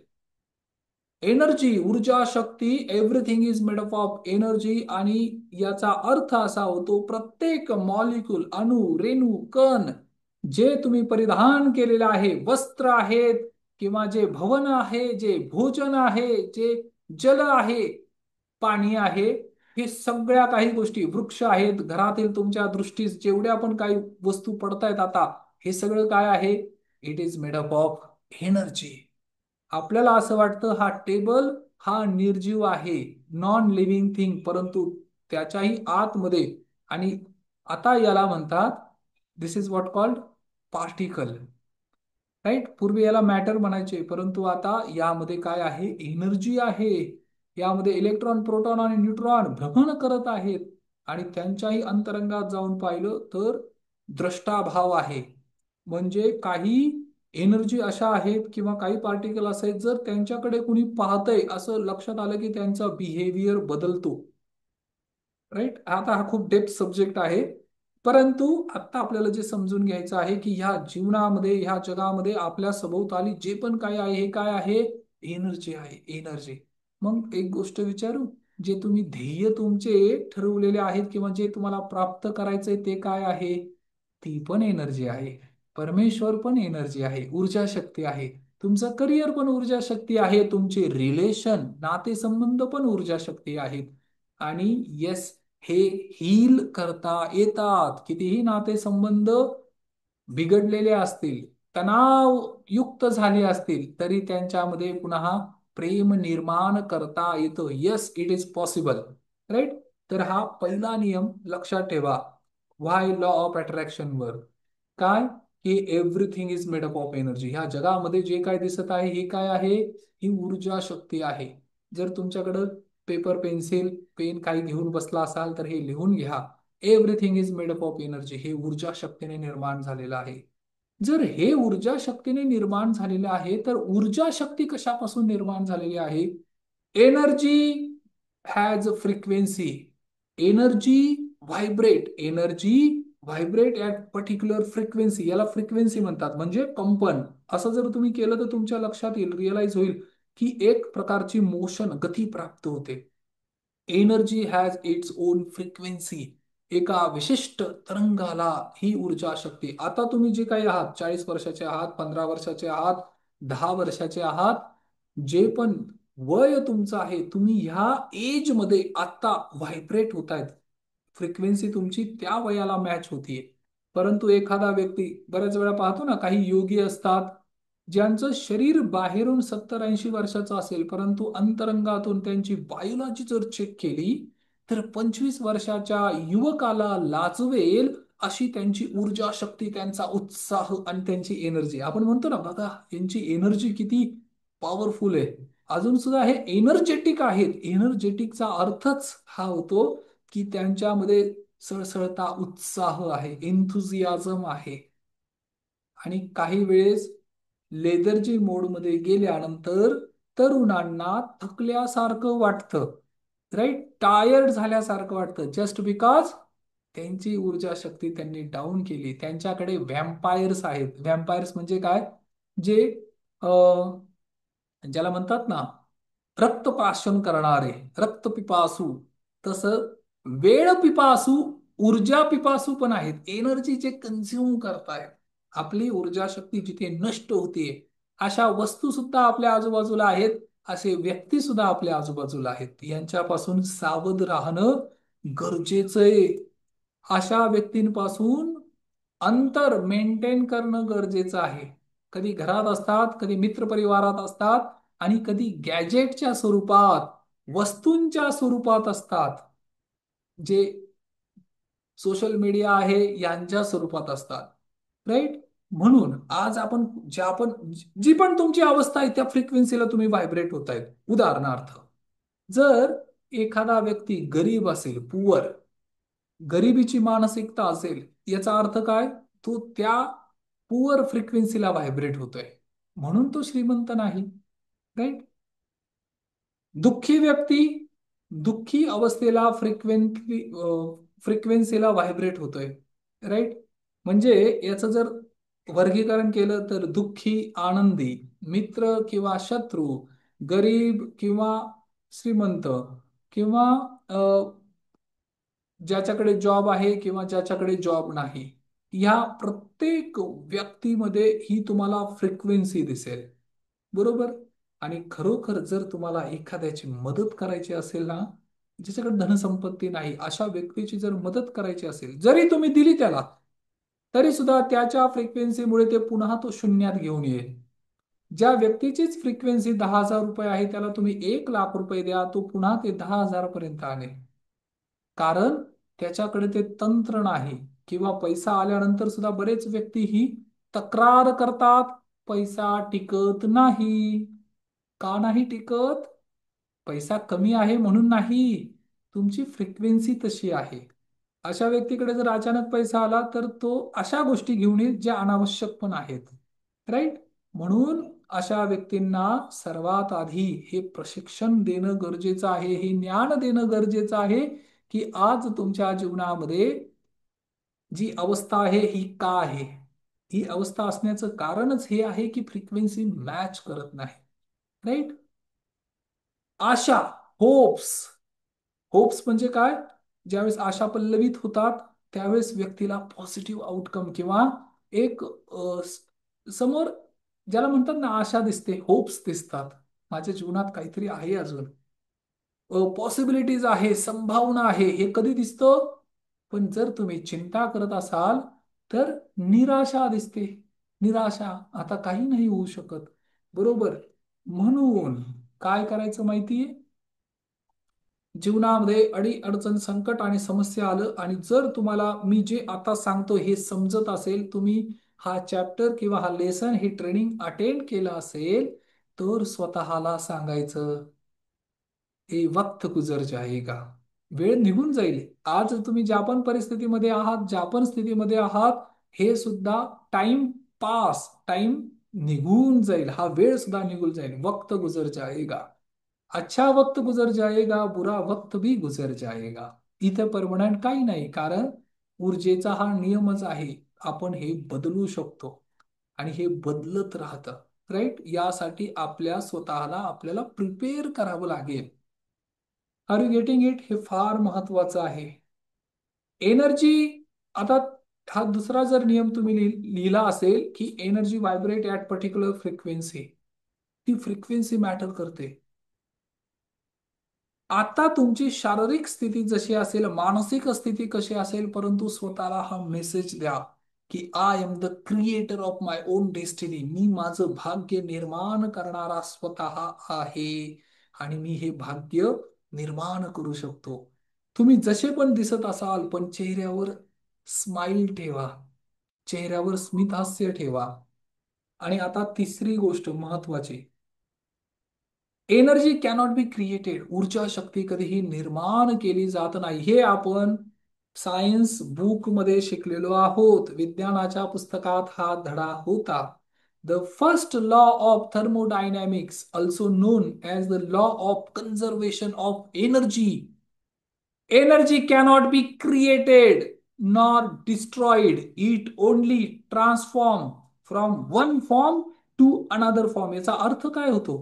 [SPEAKER 1] Energy, ऊर्जा शक्ती, everything is made up of energy. आणि याचा अर्थ असा होतो प्रत्येक मॉलिक्यूल, अणु, रेणू, कण, जे तुम्ही परिधान केलेले आहे, वस्त्र आहेत किंवा जे भवन आहे, जे भोजन आहे, जे जल आहे, पाणी आहे, हे सगळ्या काही गोष्टी, वृक्ष आहेत, घरातील तुमच्या दृष्टीस जेवढ्या पण काही वस्तू पडतायत आता, हे सगळं काय आहे? It is made up of energy. आपल्याला असं वाटतं हा टेबल हा निर्जीव आहे, नॉन लिव्हिंग थिंग, परंतु त्याच्याही आतमध्ये, आणि आता याला म्हणतात, this is what called particle. Right? पूर्वी याला मॅटर म्हणायचे, परंतु आता यामध्ये काय आहे? एनर्जी आहे. यामध्ये इलेक्ट्रॉन, प्रोटॉन आणि न्यूट्रॉन भ्रमण करत आहेत. आणि त्यांच्याही अंतरंगात जाऊन पाहिलं तर द्रष्टाभाव आहे. म्हणजे काही एनर्जी अशा आहेत किंवा काही पार्टिकल असे आहेत, जर त्यांच्याकडे कुणी पाहतंय असं लक्षात आलं की त्यांचा बिहेवियर बदलतो. राईट? आता हा खूप डेप्थ सब्जेक्ट आहे, परंतु आता आपल्याला जे समजून घ्यायचं आहे की ह्या जीवनामध्ये, ह्या जगामध्ये आपल्या सभोवताली जे पण काय आहे हे काय आहे? एनर्जी आहे, एनर्जी. मग एक गोष्ट विचारू, जे तुम्ही ध्येय तुमचे ठरवलेले आहेत किंवा जे तुम्हाला प्राप्त करायचंय ते काय आहे? ती पण एनर्जी आहे. परमेश्वर पण एनर्जी आहे, ऊर्जा शक्ती आहे. तुमचं करिअर पण ऊर्जा शक्ती आहे, तुमचे रिलेशन, नातेसंबंध पण ऊर्जा शक्ती आहेत. आणि येस, हे हील करता येतात. कितीही नातेसंबंध बिघडलेले असतील, तणावयुक्त झाले असतील, तरी त्यांच्यामध्ये पुन्हा प्रेम निर्माण करता येतं. Yes, it is possible. Right? तर हा पहिला नियम लक्षात ठेवा. व्हाय लॉ ऑफ अट्रॅक्शन वर काय? की everything is made up of energy. ह्या जगामध्ये जे काय दिसत आहे हे काय आहे? ही ऊर्जा शक्ती आहे. जर तुमच्याकडं पेपर, पेन्सिल, पेन काही घेऊन बसला असाल तर हे लिहून घ्या. Everything is made up of energy. हे ऊर्जा शक्तीने निर्माण झालेलं आहे. जर हे ऊर्जा शक्तीने निर्माण झालेलं आहे, तर ऊर्जा शक्ती कशापासून निर्माण झालेली आहे? Energy has frequency. Energy vibrate, energy vibrate at particular frequency. याला फ्रिक्वेन्सी म्हणतात, म्हणजे कंपन. असं जर तुम्ही केलं तर तुमच्या लक्षात येईल, रिअलाइज होईल की एक प्रकारची मोशन, गती प्राप्त होते. Energy has its own frequency. एका विशिष्ट तरंगाला ही ऊर्जा शक्ती. आता तुम्ही जे काही आहात, 40 वर्षाचे आहात, 15 वर्षाचे आहात, 10 वर्षाचे आहात, जे पण वय तुमचं आहे, तुम्ही ह्या एज मध्ये आता व्हायब्रेट होत आहेत. फ्रिक्वेन्सी तुमची त्या वयाला मॅच होतीये. परंतु एखादा व्यक्ती, बऱ्याच वेळा पाहतो ना, काही योगी असतात ज्यांचं शरीर बाहेरून 70-80 वर्षाचं असेल, परंतु अंतरंगातून त्यांची बायोलॉजी जर चेक केली तर 25 वर्षाच्या युवकाला लाजवेल अशी त्यांची ऊर्जा शक्ती, त्यांचा उत्साह आणि त्यांची एनर्जी. आपण म्हणतो ना, बघा यांची एनर्जी किती पॉवरफुल आहे. अजून सुद्धा हे एनर्जेटिक आहेत. एनर्जेटिकचा अर्थच हा होतो की त्यांच्यामध्ये सळसळता उत्साह आहे, एन्थुझियाझम आहे. आणि काही वेळेस लेदरजी मोडमध्ये गेल्यानंतर तरुणांना थकल्यासारखं वाटतं. राईट? टायर्ड झाल्यासारखं वाटतं, जस्ट बिकॉज त्यांची ऊर्जा शक्ती त्यांनी डाऊन केली. त्यांच्याकडे व्हॅम्पायर्स आहेत. व्हॅम्पायर्स म्हणजे काय? जे ज्याला म्हणतात ना, रक्तपाशन करणारे, रक्तपिपासू. तसं वेळ पिपासू, ऊर्जा पिपासू पण आहेत. एनर्जी जे कन्झ्युम करतायत, आपली ऊर्जा शक्ती जिथे नष्ट होते, अशा वस्तू सुद्धा आपल्या आजूबाजूला आहेत, असे व्यक्ती सुद्धा आपल्या आजूबाजूला आहेत. यांच्यापासून सावध राहणं गरजेचं आहे. अशा व्यक्तींपासून अंतर मेंटेन करणं गरजेचं आहे. कधी घरात असतात, कधी मित्रपरिवारात असतात, आणि कधी गॅजेटच्या स्वरूपात, वस्तूंच्या स्वरूपात असतात, जे सोशल मीडिया आहे यांच्या स्वरूपात असतात. राईट? म्हणून आज आपण ज्या पण जी पण तुमची अवस्था आहे त्या फ्रिक्वेन्सीला तुम्ही व्हायब्रेट होत आहेत. उदाहरणार्थ, जर एखादा व्यक्ती गरीब असेल, पुअर, गरिबीची मानसिकता असेल, याचा अर्थ काय? तो त्या पुअर फ्रिक्वेन्सीला व्हायब्रेट होतोय, म्हणून तो श्रीमंत नाही. राईट? दुःखी व्यक्ती दुःखी अवस्थेला फ्रिक्वेन्सीला व्हायब्रेट होतोय. राईट? म्हणजे याचं जर वर्गीकरण केलं तर दुःखी, आनंदी, मित्र किंवा शत्रू, गरीब किंवा श्रीमंत, किंवा अ, ज्याच्याकडे जॉब आहे किंवा ज्याच्याकडे जॉब नाही, या प्रत्येक व्यक्तीमध्ये ही तुम्हाला फ्रिक्वेन्सी दिसेल. बरोबर? आणि खरोखर जर तुम्हाला एखाद्याची मदत करायची असेल ना, ज्याच्याकडे धनसंपत्ती नाही, अशा व्यक्तीची जर मदत करायची असेल, जरी तुम्ही दिली त्याला, तरी सुद्धा त्याच्या फ्रिक्वेन्सीमुळे ते पुन्हा तो शून्यात घेऊन येईल. ज्या व्यक्तीचीच फ्रिक्वेन्सी 10,000 रुपये आहे, त्याला तुम्ही 1,00,000 रुपये द्या, तो पुन्हा ते 10,000 पर्यंत आणेल. कारण त्याच्याकडे ते तंत्र नाही. किंवा पैसा आल्यानंतर सुद्धा बरेच व्यक्ती ही तक्रार करतात, पैसा टिकत नाही. का नाही टिकत? पैसा कमी आहे म्हणून नाही, तुमची फ्रिक्वेन्सी तशी आहे. अशा व्यक्तीकडे जर अचानक पैसा आला तर तो अशा गोष्टी घेऊन येईल ज्या अनावश्यक पण आहेत. राईट? म्हणून अशा व्यक्तींना सर्वात आधी हे प्रशिक्षण देणं गरजेचं आहे, हे ज्ञान देणं गरजेचं आहे, की आज तुमच्या जीवनामध्ये जी अवस्था आहे ही का आहे. ही अवस्था असण्याचं कारणच हे आहे की फ्रिक्वेन्सी मॅच करत नाही. राईट? आशा, होप्स. होप्स म्हणजे काय? ज्यावेळेस आशा पल्लवित होतात, त्यावेळेस व्यक्तीला पॉझिटिव्ह आउटकम किंवा एक समोर, ज्याला म्हणतात ना, आशा दिसते, होप्स दिसतात, माझ्या जीवनात काहीतरी आहे अजून, पॉसिबिलिटीज आहे, संभावना आहे, हे कधी दिसतं? पण जर तुम्ही चिंता करत असाल तर निराशा दिसते. निराशा, आता काही नाही होऊ शकत. बरोबर? म्हणून काय करायचं माहितीये? जीवनामध्ये अडी अडचण, संकट आणि समस्या आलं, आणि जर तुम्हाला मी जे आता सांगतो हे समजत असेल, तुम्ही हा चॅप्टर किंवा हा लेसन, ही ट्रेनिंग अटेंड केलं असेल, तर स्वतःला सांगायचं, ए वक्त गुजर जाएगा. वेळ निघून जाईल. आज तुम्ही ज्या पण परिस्थितीमध्ये आहात, ज्या पण स्थितीमध्ये आहात, हे सुद्धा टाइम पास, टाइम निघून जाईल, हा वेळ सुद्धा निघून जाईल. वक्त गुजर जाएगा. अच्छा वक्त गुजर जाएगा, बुरा वक्त भी गुजर जाएगा. इथं परमनंट काही नाही, कारण ऊर्जेचा हा नियमच आहे. आपण हे बदलू शकतो आणि हे बदलत राहतं. राईट? यासाठी आपल्या स्वतःला आपल्याला प्रिपेअर करावं लागेल. Are you getting it? हे फार महत्वाचं आहे. एनर्जी, आता हा दुसरा जर नियम तुम्ही लिहिला असेल की energy vibrate at particular frequency, ती फ्रिक्वेन्सी मॅटर करते. आता तुमची शारीरिक स्थिती जशी असेल, मानसिक स्थिती कशी असेल, परंतु स्वतःला हा मेसेज द्या की I am the creator of my own destiny. मी माझं भाग्य निर्माण करणारा स्वतः आहे आणि मी हे भाग्य निर्माण करू शकतो. तुम्ही जसे पण दिसत असाल, पण चेहऱ्यावर स्माइल ठेवा, चेहऱ्यावर स्मितहास्य ठेवा. आणि आता तिसरी गोष्ट महत्वाची, एनर्जी कॅनॉट बी क्रिएटेड. ऊर्जा शक्ती कधीही निर्माण केली जात नाही. हे आपण सायन्स बुक मध्ये शिकलेलो आहोत. विज्ञानाच्या पुस्तकात हा धडा होता. The first law of thermodynamics, also known as the law of conservation of energy. Energy cannot be created nor destroyed, it only transform from one form to another form. याचा अर्थ काय होतो?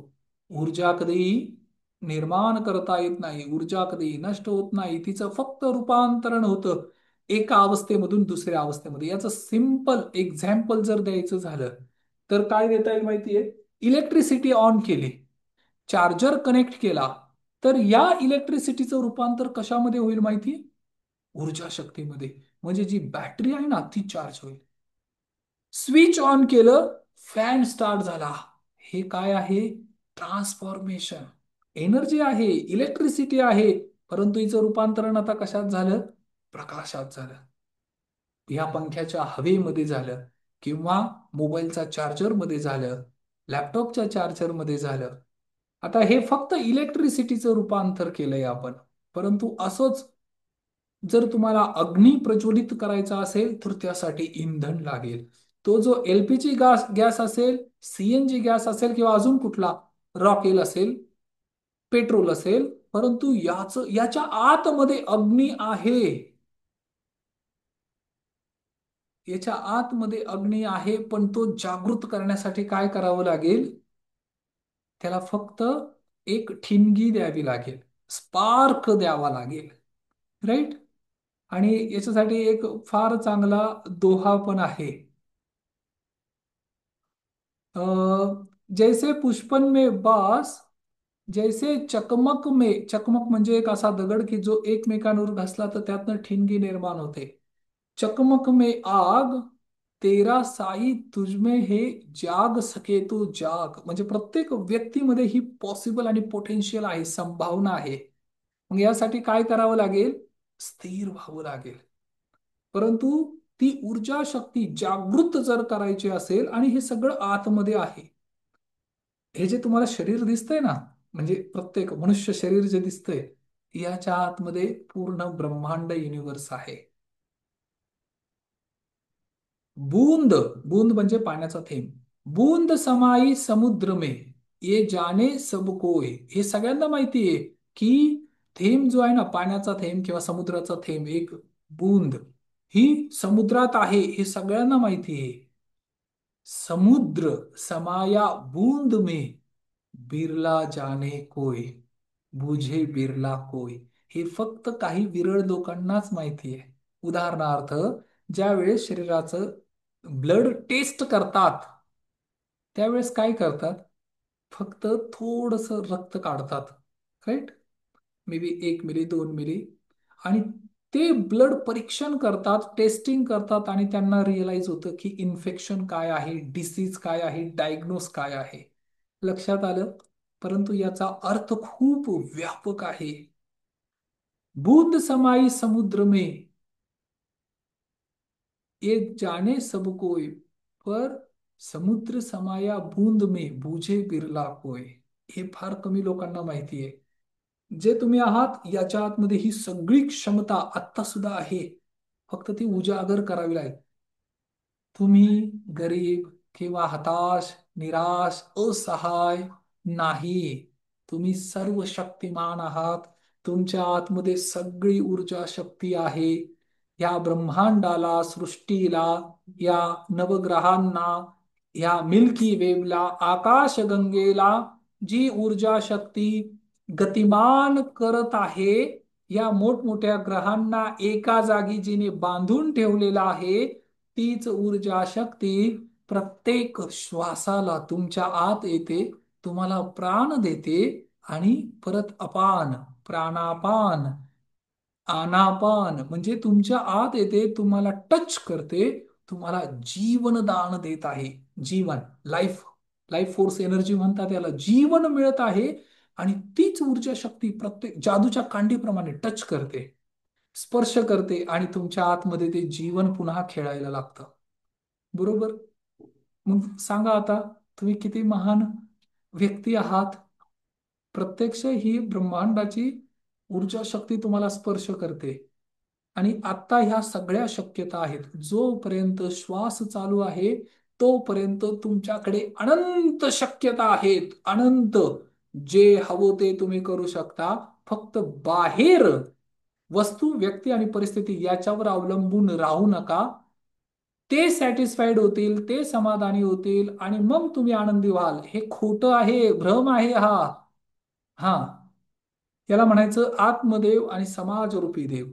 [SPEAKER 1] ऊर्जा कधीही निर्माण करता येत नाही, ऊर्जा कधीही नष्ट होत नाही, तिचं फक्त रूपांतरण होतं एका अवस्थेमधून दुसऱ्या अवस्थेमध्ये. याचं सिंपल एक्झाम्पल जर द्यायचं झालं तर काय देता येईल माहितीये? इलेक्ट्रिसिटी ऑन केली, चार्जर कनेक्ट केला, तर या इलेक्ट्रिसिटीचं रूपांतर कशामध्ये होईल माहिती? ऊर्जा शक्तीमध्ये. म्हणजे जी बॅटरी आहे ना, ती चार्ज होईल. स्विच ऑन केलं, फॅन स्टार्ट झाला. हे काय आहे? ट्रान्सफॉर्मेशन. एनर्जी आहे, इलेक्ट्रिसिटी आहे, परंतु हिचं रूपांतरण आता कशात झालं? प्रकाशात झालं. या पंख्याच्या हवेमध्ये झालं, किंवा मोबाईलच्या चार्जरमध्ये झालं, लॅपटॉपच्या चार्जरमध्ये झालं. आता हे फक्त इलेक्ट्रिसिटीचं रूपांतर केलंय आपण. परंतु असंच जर तुम्हाला अग्नी प्रज्वलित करायचा असेल तर त्यासाठी इंधन लागेल. तो जो एलपीजी गॅस गॅस असेल, सीएनजी गॅस असेल किंवा अजून कुठला, रॉकेल असेल, पेट्रोल असेल, परंतु याच्या आतमध्ये अग्नी आहे. याच्या आतमध्ये अग्नी आहे, पण तो जागृत करण्यासाठी काय करावं लागेल? त्याला फक्त एक ठिणगी द्यावी लागेल, स्पार्क द्यावा लागेल. राईट? आणि याच्यासाठी एक फार चांगला दोहा पण आहे. अ, जैसे पुष्पन में बास, जैसे चकमक में, चकमक म्हणजे एक असा दगड की जो एकमेकांवर घासला तर त्यातनं ठिणगी निर्माण होते. चकमक में आग, तेरा साई तुझमें हे, जाग सके तो जाग. म्हणजे प्रत्येक व्यक्तीमध्ये ही पॉसिबल आणि पोटेन्शियल आहे, संभावना आहे. मग यासाठी काय करावं लागेल? स्थिर व्हावं लागेल. परंतु ती ऊर्जा शक्ती जागृत जर करायची असेल, आणि हे सगळं आतमध्ये आहे. हे जे तुम्हाला शरीर दिसतंय ना, म्हणजे प्रत्येक मनुष्य शरीर जे दिसतंय, याच्या आतमध्ये पूर्ण ब्रह्मांड युनिवर्स आहे. बूंद, बूंद म्हणजे पाण्याचा थेंब. बूंद समाई समुद्र में, ये जाने सब कोय. हे सगळ्यांना माहिती आहे की थेंब जो आहे ना, पाण्याचा थेंब किंवा समुद्राचा थेंब, एक बूंद ही समुद्रात आहे, हे सगळ्यांना माहिती आहे. समुद्र समाया बूंद में, बिरला जाने कोय, बुझे बिरला कोय. हे फक्त काही विरळ लोकांनाच माहिती आहे. उदाहरणार्थ, ज्या वेळेस शरीराचं ब्लड टेस्ट करतात, त्यावेळेस काय करतात? फक्त थोडस रक्त काढतात. राईट? मे बी 1 मिली, 2 मिली. आणि ते ब्लड परीक्षण करतात, टेस्टिंग करतात, आणि त्यांना रिअलाइज होतं की इन्फेक्शन काय आहे, डिसीज काय आहे, डायग्नोस काय आहे. लक्षात आलं? परंतु याचा अर्थ खूप व्यापक आहे. बूंद समाई समुद्र में, ये जाने सब कोय, पर समुद्र समाया बूंद में, बुझे बिरला कोय. हे फार कमी लोकांना माहिती आहे. जे तुम्ही आहात याच्या आतमध्ये ही सगळी क्षमता आत्ता सुद्धा आहे, फक्त ती उजागर करावी लागेल. तुम्ही गरीब किंवा हताश, निराश, असहाय नाही. तुम्ही सर्व शक्तिमान आहात. तुमच्या आतमध्ये सगळी ऊर्जा शक्ती आहे. या ब्रह्मांडाला, सृष्टीला, या नवग्रहांना, या मिल्की वेवला, आकाशगंगेला जी ऊर्जा शक्ती गतिमान करत आहे, या मोठमोठ्या ग्रहांना एका जागी जिने बांधून ठेवलेला आहे, तीच ऊर्जा शक्ती प्रत्येक श्वासाला तुमच्या आत येते, तुम्हाला प्राण देते, आणि परत अपान, प्राणापान, आनापान म्हणजे तुमच्या आत येते, तुम्हाला टच करते, तुम्हाला जीवनदान देत आहे. जीवन, लाईफ, लाईफ फोर्स एनर्जी म्हणतात याला. जीवन मिळत आहे, आणि तीच ऊर्जा शक्ती प्रत्येक जादूच्या कांडीप्रमाणे टच करते, स्पर्श करते, आणि तुमच्या आतमध्ये ते जीवन पुन्हा खेळायला लागतं. बरोबर? मग सांगा आता, तुम्ही किती महान व्यक्ती आहात. प्रत्यक्ष ही ब्रह्मांडाची ऊर्जा शक्ती तुम्हाला स्पर्श करते. आणि आता ह्या सगळ्या शक्यता आहेत. जोपर्यंत श्वास चालू आहे, तोपर्यंत तुमच्याकडे अनंत शक्यता आहेत, अनंत. जे हवं ते तुम्ही करू शकता. फक्त बाहेर वस्तू, व्यक्ती आणि परिस्थिती याच्यावर अवलंबून राहू नका. ते सॅटिस्फाईड होतील, ते समाधानी होतील, आणि मग तुम्ही आनंदी व्हाल. हे खोटं आहे, भ्रम आहे हा. हा, याला म्हणायचं आत्मदेव आणि समाजरूपी देव.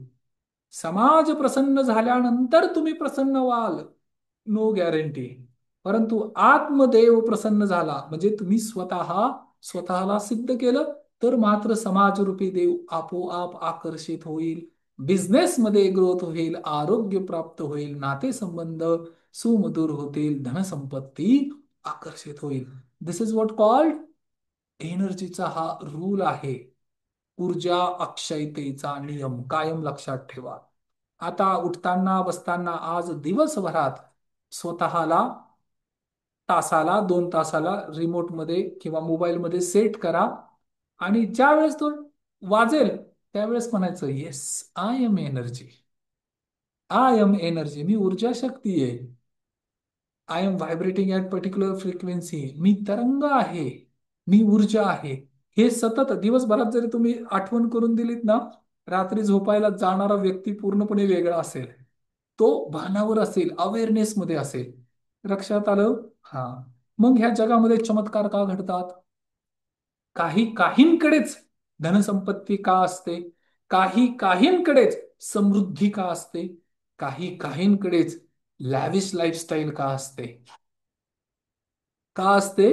[SPEAKER 1] समाज प्रसन्न झाल्यानंतर तुम्ही प्रसन्न व्हाल, नो गॅरंटी. परंतु आत्मदेव प्रसन्न झाला म्हणजे तुम्ही स्वतःला सिद्ध केलं, तर मात्र समाजरूपी देव आपोआप आकर्षित होईल. बिझनेसमध्ये ग्रोथ होईल, आरोग्य प्राप्त होईल, नातेसंबंध सुमधुर होतील, धनसंपत्ती आकर्षित होईल. दिस इज व्हॉट कॉल्ड एनर्जीचा हा रूल आहे. ऊर्जा अक्षयतेचा नियम कायम लक्षात ठेवा. आता उठताना, बसताना, आज दिवसभरात स्वतःला तासाला 2 तासाला रिमोटमध्ये किंवा मोबाईलमध्ये सेट करा. आणि ज्या वेळेस तो वाजेल त्यावेळेस म्हणायचं, yes, I am energy. I am energy, मी ऊर्जा शक्ती आहे. I am vibrating at particular frequency, मी तरंग आहे, मी ऊर्जा आहे. हे सतत दिवसभरात जरी तुम्ही आठवण करून दिलीत ना, रात्री झोपायला जाणारा व्यक्ती पूर्णपणे वेगळा असेल. तो भानावर असेल, अवेअरनेस मध्ये असेल. लक्षात आलं? हा. मग ह्या जगामध्ये चमत्कार का घडतात? काही काहींकडेच धनसंपत्ती का असते? काही काहींकडेच समृद्धी का असते? काही काहींकडेच लॅविश लाईफस्टाईल का असते? का असते?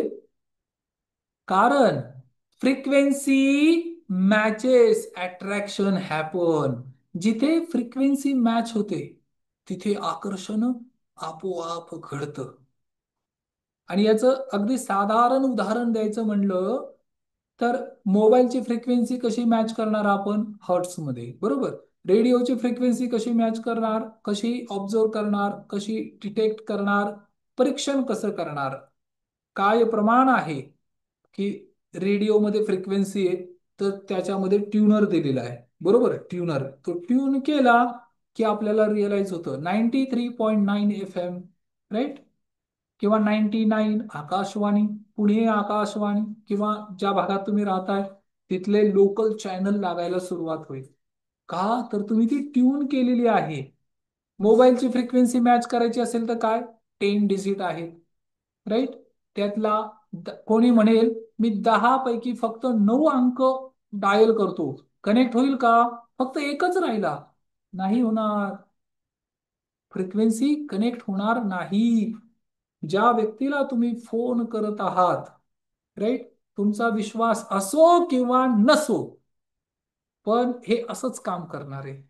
[SPEAKER 1] कारण फ्रिक्वेन्सी मॅचेस अट्रॅक्शन हॅपन. जिथे फ्रिक्वेन्सी मॅच होते तिथे आकर्षण आपोआप घडतं. आणि याचं अगदी साधारण उदाहरण द्यायचं म्हणलं तर मोबाईलची फ्रिक्वेन्सी कशी मॅच करणार आपण? हर्ट्समध्ये, बरोबर. रेडिओची फ्रिक्वेन्सी कशी मॅच करणार? कशी ऑब्झर्व करणार? कशी डिटेक्ट करणार? परीक्षण कसं करणार? काय प्रमाण आहे की रेडिओमध्ये फ्रिक्वेन्सी आहे तर त्याच्यामध्ये ट्यूनर दिलेला आहे, बरोबर. ट्यूनर तो ट्यून केला की आपल्याला रिअलाइज होतं 93.9 FM, राईट. किंवा 99 आकाशवाणी, पुणे आकाशवाणी, किंवा ज्या भागात तुम्ही राहताय तिथले लोकल चॅनल लागायला सुरुवात होईल. का? तर तुम्ही ती ट्यून केलेली आहे. मोबाईलची फ्रिक्वेन्सी मॅच करायची असेल तर काय? 10 डिजिट आहेत, राईट. त्यातला कोणी म्हणेल मी 10 पैकी फक्त 9 अंक डायल करतो, कनेक्ट होईल का? फक्त एकच राहिला, नाही होणार. फ्रिक्वेन्सी कनेक्ट होणार नाही. ज्या व्यक्तीला तुम्ही फोन करत आहात, राईट, तुमचा विश्वास असो किंवा नसो, पण हे असंच काम करणार आहे.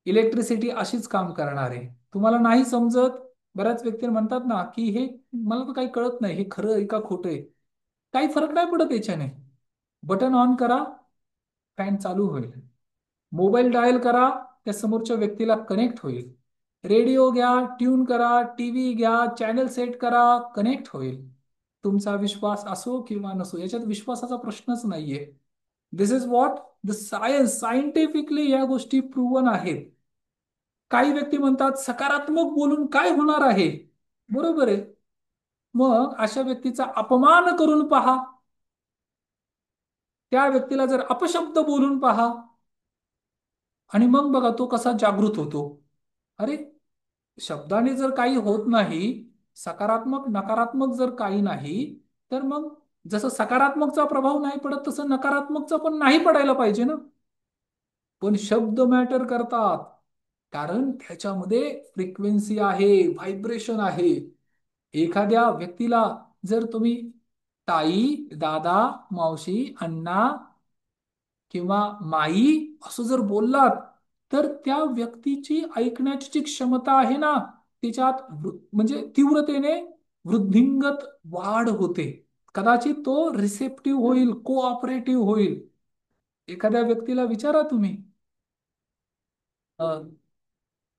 [SPEAKER 1] इलेक्ट्रिसिटी अशीच काम करणार आहे. तुम्हाला नाही समजत. बऱ्याच व्यक्ती म्हणतात ना की हे मला तर काही कळत नाही, हे खरं आहे का खोटं आहे. काही फरक नाही पडत याच्याने. बटन ऑन करा, फॅन चालू होईल. मोबाईल डायल करा, त्या समोरच्या व्यक्तीला कनेक्ट होईल. रेडिओ घ्या, ट्यून करा, टीव्ही घ्या, चॅनल सेट करा, कनेक्ट होईल. तुमचा विश्वास असो किंवा नसो, याच्यात विश्वासाचा प्रश्नच नाहीये. This is what the science, scientifically या गोष्टी प्रूव्हन आहेत. काही व्यक्ती म्हणतात सकारात्मक बोलून काय होणार आहे? बरोबर आहे. मग अशा व्यक्तीचा अपमान करून पहा, त्या व्यक्तीला जर अपशब्द बोलून पहा, आणि मग बघा तो कसा जागृत होतो. अरे, शब्दाने जर काही होत नाही, सकारात्मक नकारात्मक जर काही नाही, तर मग जसं सकारात्मकचा प्रभाव नाही पडत तसं नकारात्मकचा पण नाही पडायला पाहिजे ना. पण शब्द मॅटर करतात, कारण त्याच्यामध्ये फ्रिक्वेन्सी आहे, व्हायब्रेशन आहे. एखाद्या व्यक्तीला जर तुम्ही ताई, दादा, मावशी, अण्णा किंवा माई असं जर बोललात, तर त्या व्यक्तीची ऐकण्याची जी क्षमता आहे ना, तिच्यात म्हणजे तीव्रतेने वृद्धिंगत वाढ होते. कदाचित तो रिसेप्टिव्ह होईल, कोऑपरेटिव्ह होईल. एखाद्या व्यक्तीला विचारा तुम्ही,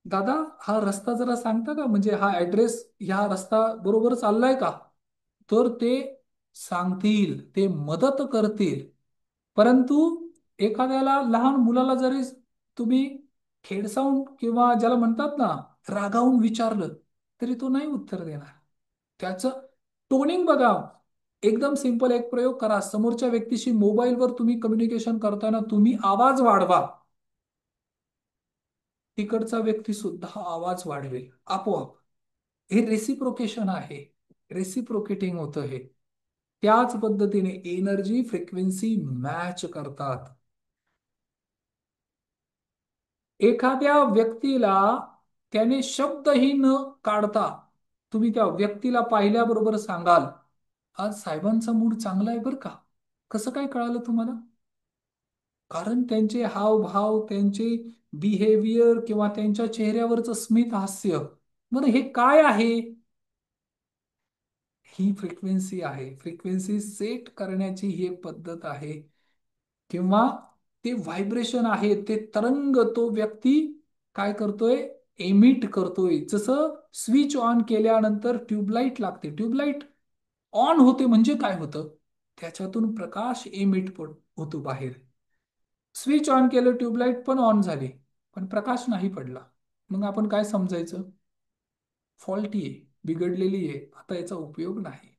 [SPEAKER 1] दादा, हा रस्ता जरा सांगता का, म्हणजे हा ऍड्रेस, ह्या रस्ता बरोबर चाललाय का? तर ते सांगतील, ते मदत करतील. परंतु एखाद्याला, लहान मुलाला जरी तुम्ही खेडसावून किंवा ज्याला म्हणतात ना रागावून विचारलं तरी तो नाही उत्तर देणार. त्याचं टोनिंग बघा. एकदम सिंपल एक प्रयोग करा. समोरच्या व्यक्तीशी मोबाईलवर तुम्ही कम्युनिकेशन करताना तुम्ही आवाज वाढवा, तिकडचा व्यक्ती सुद्धा आवाज वाढवेल आपोआप. हे रेसिप्रोकेशन आहे, रेसिप्रोकेटिंग होतं हे. त्याच पद्धतीने एनर्जी फ्रिक्वेन्सी मॅच करतात. एखाद्या व्यक्तीला त्याने शब्दही न काढता तुम्ही त्या व्यक्तीला पाहिल्याबरोबर सांगाल, आज साहेबांचा मूड चांगला आहे बरं का. कसं काय कळालं तुम्हाला? कारण त्यांचे हावभाव, त्यांचे बिहेवियर किंवा त्यांच्या चेहऱ्यावरचं स्मित हास्य. बरं, हे काय आहे? ही फ्रिक्वेन्सी आहे. फ्रिक्वेन्सी सेट करण्याची ही एक पद्धत आहे. किंवा ते व्हायब्रेशन आहे, ते तरंग तो व्यक्ती काय करतोय? एमिट करतोय. जसं स्विच ऑन केल्यानंतर ट्यूबलाईट लागते. ट्यूबलाईट ऑन होते म्हणजे काय होतं? त्याच्यातून प्रकाश एमिट होतो बाहेर. स्विच ऑन केलं, ट्यूबलाईट पण ऑन झाली, पण प्रकाश नाही पडला. मग आपण काय समजायचं? फॉल्टी आहे, बिघडलेली आहे, आता याचा उपयोग नाही.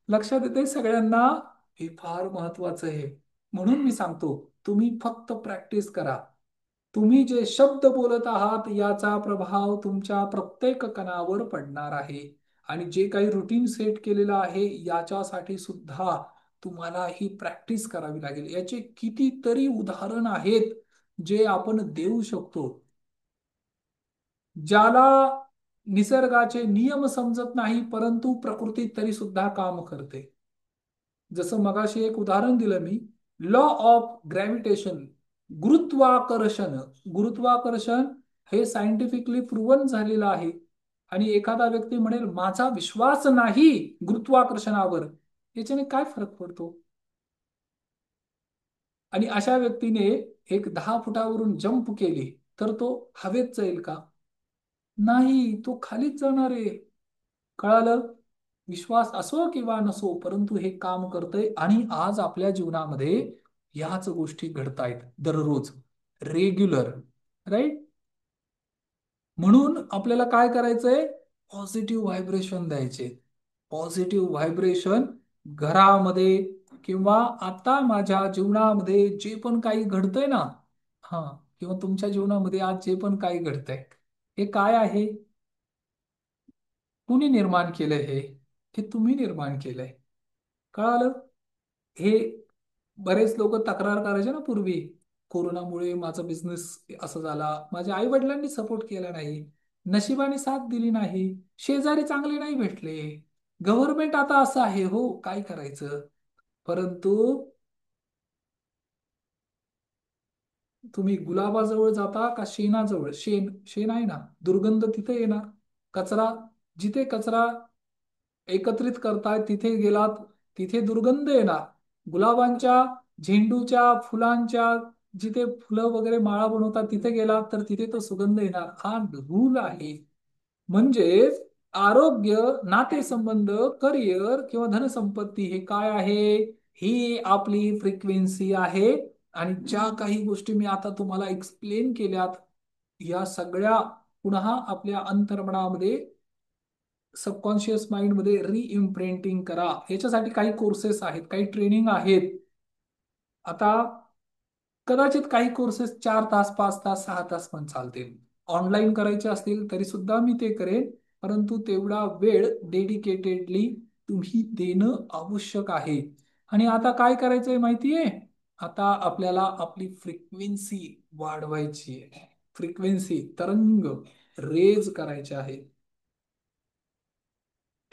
[SPEAKER 1] लक्षात येते सगळ्यांना? हे फार महत्वाचं आहे. म्हणून मी सांगतो, तुम्ही फक्त प्रॅक्टिस करा. तुम्ही जे शब्द बोलत आहात याचा प्रभाव तुमच्या प्रत्येक कणावर पडणार आहे. आणि जे काही रुटीन सेट केलेलं आहे याच्यासाठी सुद्धा तुम्हाला ही प्रॅक्टिस करावी लागेल. याचे कितीतरी उदाहरण आहेत जे आपण देऊ शकतो. ज्याला निसर्गाचे नियम समजत नाही परंतु प्रकृती तरी सुद्धा काम करते. जसं मगाशी एक उदाहरण दिलं मी, लॉ ऑफ ग्रॅव्हिटेशन, गुरुत्वाकर्षण. गुरुत्वाकर्षण हे सायंटिफिकली प्रूव्हन झालेलं आहे. आणि एखादा व्यक्ती म्हणेल माझा विश्वास नाही गुरुत्वाकर्षणावर, याच्याने काय फरक पडतो? आणि अशा व्यक्तीने एक 10 फुटावरून जंप केली तर तो हवेत जाईल का? नाही, तो खालीच जाणार आहे. कळालं? विश्वास असो किंवा नसो, परंतु हे काम करतंय. आणि आज आपल्या जीवनामध्ये ह्याच गोष्टी घडतायत दररोज, रेग्युलर. राईट? म्हणून आपल्याला काय करायचंय? पॉझिटिव्ह व्हायब्रेशन द्यायचे. पॉझिटिव्ह व्हायब्रेशन घरामध्ये किंवा आता माझ्या जीवनामध्ये जे पण काही घडतंय ना, हा, किंवा तुमच्या जीवनामध्ये आज जे पण काही घडतंय, हे काय आहे? कुणी निर्माण केलंय हे? हे तुम्ही निर्माण केलंय. कळालं? हे बरेच लोक तक्रार करायचे ना पूर्वी, कोरोनामुळे माझा बिझनेस असं झाला, माझ्या आई वडिलांनी सपोर्ट केला नाही, नशिबाने साथ दिली नाही, शेजारी चांगले नाही भेटले, गव्हर्नमेंट आता असं आहे, हो काय करायचं? परंतु तुम्ही गुलाबाजवळ जाता का शेणाजवळ? शेण शेण आहे ना, दुर्गंध तिथे येणार. कचरा, जिथे कचरा एकत्रित करताय तिथे गेलात, तिथे दुर्गंध येणार. गुलाबांच्या, झेंडूच्या फुलांच्या जिथे फुलं वगैरे माळा बनवतात तिथे गेलात तर तिथे तो सुगंध येणार. हा रूल आहे. म्हणजेच आरोग्य, नातेसंबंध, करिअर किंवा धनसंपत्ती हे काय आहे? ही आपली फ्रिक्वेन्सी आहे. आणि ज्या काही गोष्टी मी आता तुम्हाला एक्सप्लेन केल्यात, या सगळ्या पुन्हा आपल्या अंतर्मनामध्ये, सबकॉन्शियस माइंड मध्ये रिइम्प्रिंटिंग करा. याच्यासाठी काही कोर्सेस आहेत, काही ट्रेनिंग आहेत. आता कदाचित काही कोर्सेस 4 तास, 5 तास, 6 तास पण चालतील. ऑनलाईन करायचे असतील तरी सुद्धा मी ते करेन. परंतु तेवढा वेळ डेडिकेटेडली तुम्ही देणं आवश्यक आहे. आणि आता काय करायचंय माहितीये? आता आपल्याला आपली फ्रिक्वेन्सी वाढवायची आहे. फ्रिक्वेन्सी, तरंग, रेज करायचे आहे.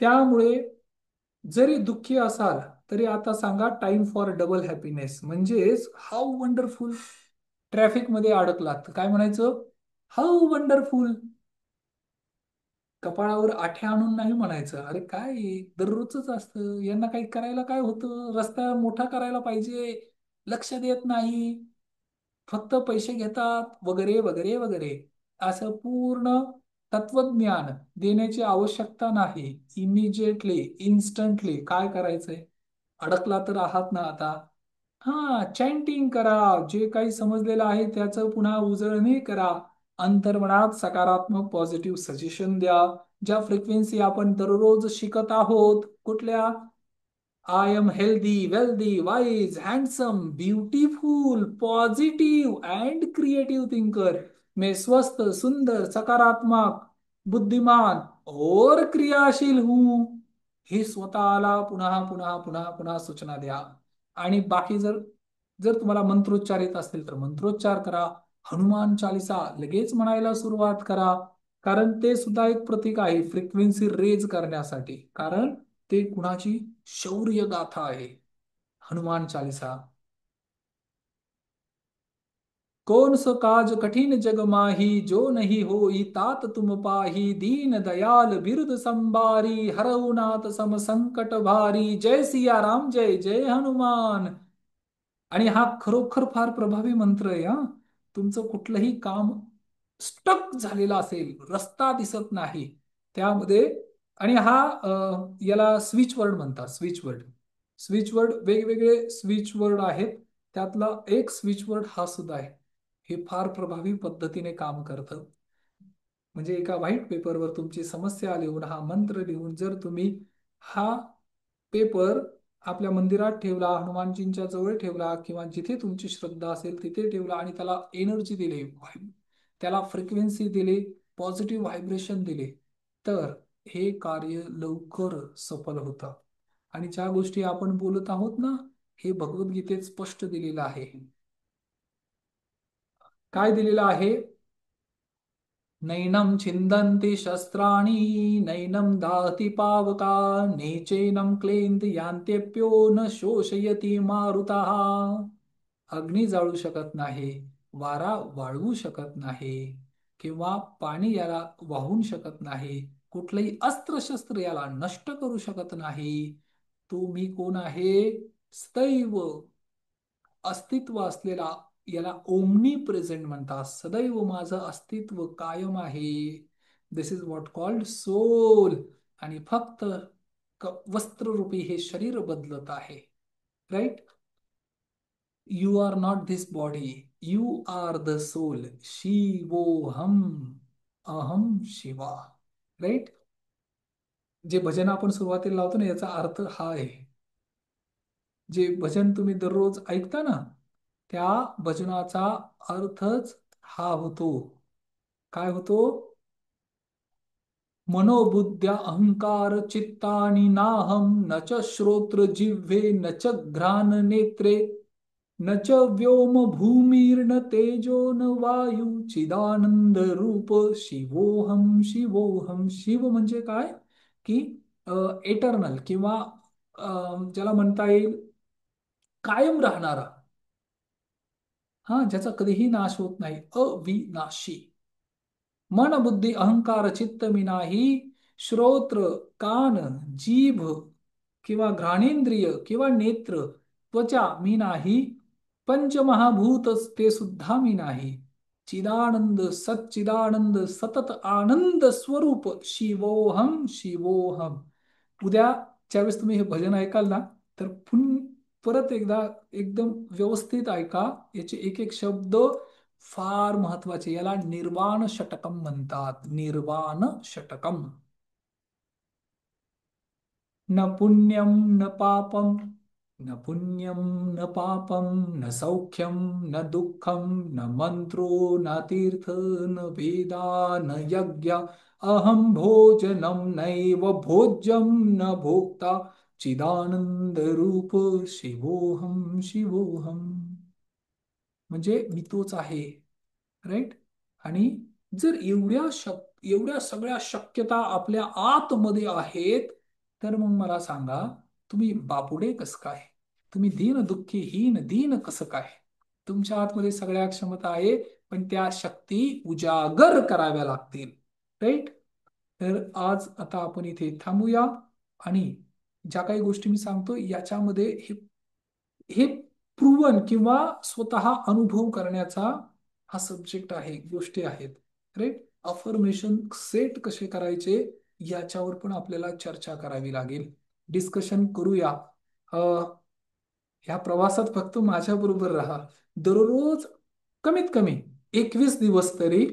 [SPEAKER 1] त्यामुळे जरी दुःखी असाल तरी आता सांगा टाइम फॉर डबल हॅपीनेस. म्हणजेच हाऊ वंडरफुल. ट्रॅफिक मध्ये अडकलात तर काय म्हणायचं? How wonderful. कपाळावर आठ्या आणून नाही म्हणायचं, अरे काय दररोजच असतं, यांना काही करायला काय होतं, रस्ता मोठा करायला पाहिजे, लक्ष देत नाही, फक्त पैसे घेतात, वगैरे वगैरे वगैरे. असं पूर्ण तत्वज्ञान देण्याची आवश्यकता नाही. इमिजिएटली, इन्स्टंटली काय करायचंय? अडकला तर आहात ना आता? हा, चॅन्टिंग करा. जे काही समजलेलं आहे त्याचं पुन्हा उजळणी करा. अंतर्मनात सकारात्मक पॉझिटिव्ह सजेशन द्या. ज्या फ्रिक्वेन्सी आपण दररोज शिकत आहोत, कुठल्या? I am healthy, wealthy, wise, handsome, beautiful, positive and creative thinker. मैं स्वस्थ, सुंदर, सकारात्मक, बुद्धिमान और क्रियाशील हूं. हे स्वतःला पुन्हा पुन्हा पुन्हा पुन्हा सूचना द्या. आणि बाकी जर जर तुम्हाला मंत्रोच्चार येत असतील तर मंत्रोच्चार करा. हनुमान चालिसा लगेच म्हणायला सुरुवात करा. कारण ते सुद्धा एक प्रतीक आहे फ्रिक्वेन्सी रेज करण्यासाठी. कारण ते कुणाची शौर्य गाथा आहे. हनुमान चालीसा. कौन सो काज कठिन जग माही, जो नहीं होई तात तुम पाही, दीन दयाल बिरुद संबारी, हरऊ नाथ सम संकट भारी. जय सिया राम, जय जय हनुमान. आणि हा खरोखर फार प्रभावी मंत्र आहे. हा, तुमचं कुठलंही काम स्टक झालेला असेल, रस्ता दिसत नाही त्यामध्ये. आणि हा याला स्विच वर्ड म्हणतात. स्विच वर्ड, स्विच वर्ड, वेगवेगळे स्विच वर्ड आहेत. त्यातला एक स्विच वर्ड हा सुद्धा आहे. हे फार प्रभावी पद्धतीने काम करतं. म्हणजे एका व्हाईट पेपरवर तुमची समस्या लिहून, हा मंत्र लिहून, जर तुम्ही हा पेपर आपल्या मंदिरात ठेवला, हनुमानजींच्या जवळ ठेवला, किंवा जिथे तुमची श्रद्धा असेल तिथे ठेवला, आणि त्याला एनर्जी दिली, त्याला फ्रिक्वेन्सी दिली, पॉझिटिव्ह व्हायब्रेशन दिले, तर हे कार्य लवकर सफल होतं. आणि ज्या गोष्टी आपण बोलत आहोत ना, हे भगवद्गीतेत स्पष्ट दिलेलं आहे. काय दिलेलं आहे? नैनं छिन्दन्ति शस्त्राणि, नैनं दाति पावका, नेचैनं क्लेन्ति यान्त्यप्यो न शोषयति मारुतः. अग्नी जाळू शकत नाही, वारा वाळवू शकत नाही, किंवा पाणी याला वाहून शकत नाही, कुठलंही अस्त्र-शस्त्र याला नष्ट करू शकत नाही. तो मी कोण आहे? सदैव अस्तित्व असलेला, याला ओमनी प्रेझेंट म्हणतात. सदैव माझं अस्तित्व कायम आहे. This is what called soul. आणि फक्त वस्त्ररूपी हे शरीर बदलत आहे. Right? You are not this body, you are the soul. शिवोहम, अहम शिवा. राईट? जे भजन आपण सुरुवातीला लावतो ना, याचा अर्थ हा आहे. जे भजन तुम्ही दररोज ऐकता ना, त्या भजनाचा अर्थच हा होतो. काय होतो? मनोबुद्ध्या अहंकार चित्तानि नाहम, न च श्रोत्र जिह्वे, न च घ्राण नेत्रे, न च व्योम भूमिर्न तेजो न वायू, चिदानंद रूप शिवोहम शिवोहम. शिव म्हणजे काय? की एटर्नल, किंवा ज्याला म्हणता येईल कायम राहणारा, हा, ज्याचा कधीही नाश होत नाही, अविनाशी. मन बुद्धी अहंकार चित्त मी नाही, श्रोत्र कान जीभ किंवा घ्राणेंद्रिय किंवा नेत्र त्वचा मी नाही, पंचमहाभूत ते सुद्धा मी नाही, चिदानंद सच्चिदानंद सतत आनंद स्वरूप शिवोहम शिवोहम. उद्या ज्यावेळेस तुम्ही हे भजन ऐकाल ना, तर परत एकदा एकदम व्यवस्थित ऐका. याचे एक एक शब्द फार महत्वाचे. याला निर्वाण षटकम म्हणतात. निर्वाण षटकम. न पुण्यम न पापम, न पुण्यम न पापम, न सौख्यम न दुःखम, न मंत्रो न तीर्थ, न वेदा न यज्ञ, अहम भोजनम नैव भोज्यम न भोक्ता, चिदानंद रूप शिवोहम शिवोहम. म्हणजे मी तोच आहे. राईट? आणि जर एवढ्या सगळ्या शक्यता आपल्या आतमध्ये आहेत, तर मग मला सांगा, तुम्ही बापुडे कसं काय? तुम्ही दीन दुःखी हीन दीन कसं काय? तुमच्या आतमध्ये सगळ्या क्षमता आहे, पण त्या शक्ती उजागर कराव्या लागतील. राईट? तर आज आता आपण इथे थांबूया. आणि ज्या काही गोष्टी मी सांगतो याच्यामध्ये हे हे प्रूवन किंवा स्वतः अनुभव करण्याचा हा सब्जेक्ट आहे, गोष्टी आहेत. राईट? अफर्मेशन सेट कसे करायचे याच्यावर पण आपल्याला चर्चा करावी लागेल, डिस्कशन करूया. ह्या प्रवासात फक्त माझ्या बरोबर राहा. दररोज कमीत कमी 21 दिवस तरी,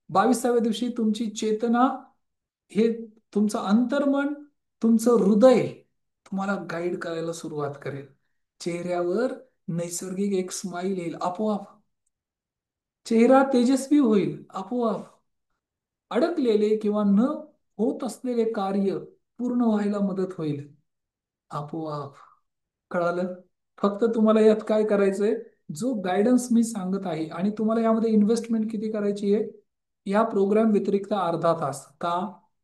[SPEAKER 1] 22व्या दिवशी तुमची चेतना, हे तुमचं अंतर्मन, तुमचं हृदय तुम्हाला गाईड करायला सुरुवात करेल. चेहऱ्यावर नैसर्गिक एक स्माईल येईल आपोआप. चेहरा तेजस्वी होईल आपोआप. अडकलेले किंवा न होत असलेले कार्य पूर्ण व्हायला मदत होईल आपोआप. कळालं? फक्त तुम्हाला यात काय करायचंय? जो गायडन्स मी सांगत आहे, आणि तुम्हाला यामध्ये इन्व्हेस्टमेंट किती करायची आहे? या प्रोग्राम व्यतिरिक्त अर्धा तास का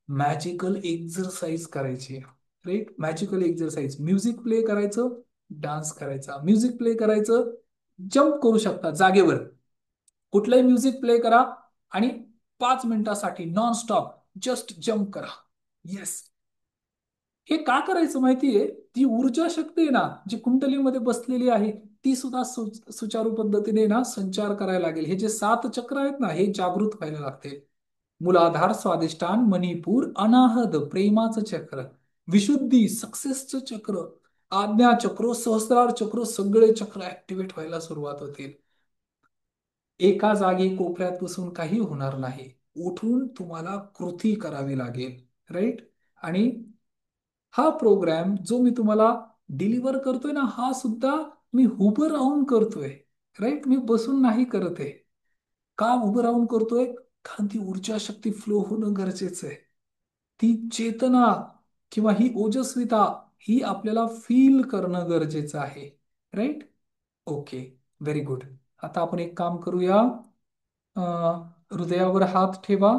[SPEAKER 1] मॅजिकल एक्झरसाइज करायची आहे. Right? Magical exercise, music play करायचं, डान्स करायचा, म्युझिक प्ले करायचं, जम्प करू शकता जागेवर. कुठलंही म्युझिक प्ले करा आणि 5 मिनिटासाठी नॉन स्टॉप जस्ट जम्प करा. येस. हे का करायचं माहितीये? ती ऊर्जा शक्ती आहे ना, जी कुंडलीमध्ये बसलेली आहे, ती सुद्धा सुचारू पद्धतीने ना संचार करायला लागेल. हे जे 7 चक्र आहेत ना, हे जागृत व्हायला लागते. मूलाधार, स्वादिष्टान, मणिपूर, अनाहत प्रेमाचं चक्र, विशुद्धी सक्सेसचं चक्र, आज्ञा चक्र, सहस्त्रार चक्र, सगळे चक्र ऍक्टिव्हेट व्हायला सुरुवात होतील. एका जागी कोपऱ्यात बसून काही होणार नाही. उठून तुम्हाला कृती करावी लागेल. राईट. आणि हा प्रोग्राम जो मी तुम्हाला डिलिव्हर करतोय ना, हा सुद्धा मी उभं राहून करतोय. राईट. मी बसून नाही करत आहे. का उभं राहून करतोय? कारण ती ऊर्जा शक्ती फ्लो होणं गरजेचं आहे. ती चेतना किंवा ही ओजस्विता ही आपल्याला फील करणं गरजेचं आहे. राईट. ओके. Very good. आता आपण एक काम करूया. हृदयावर हात ठेवा.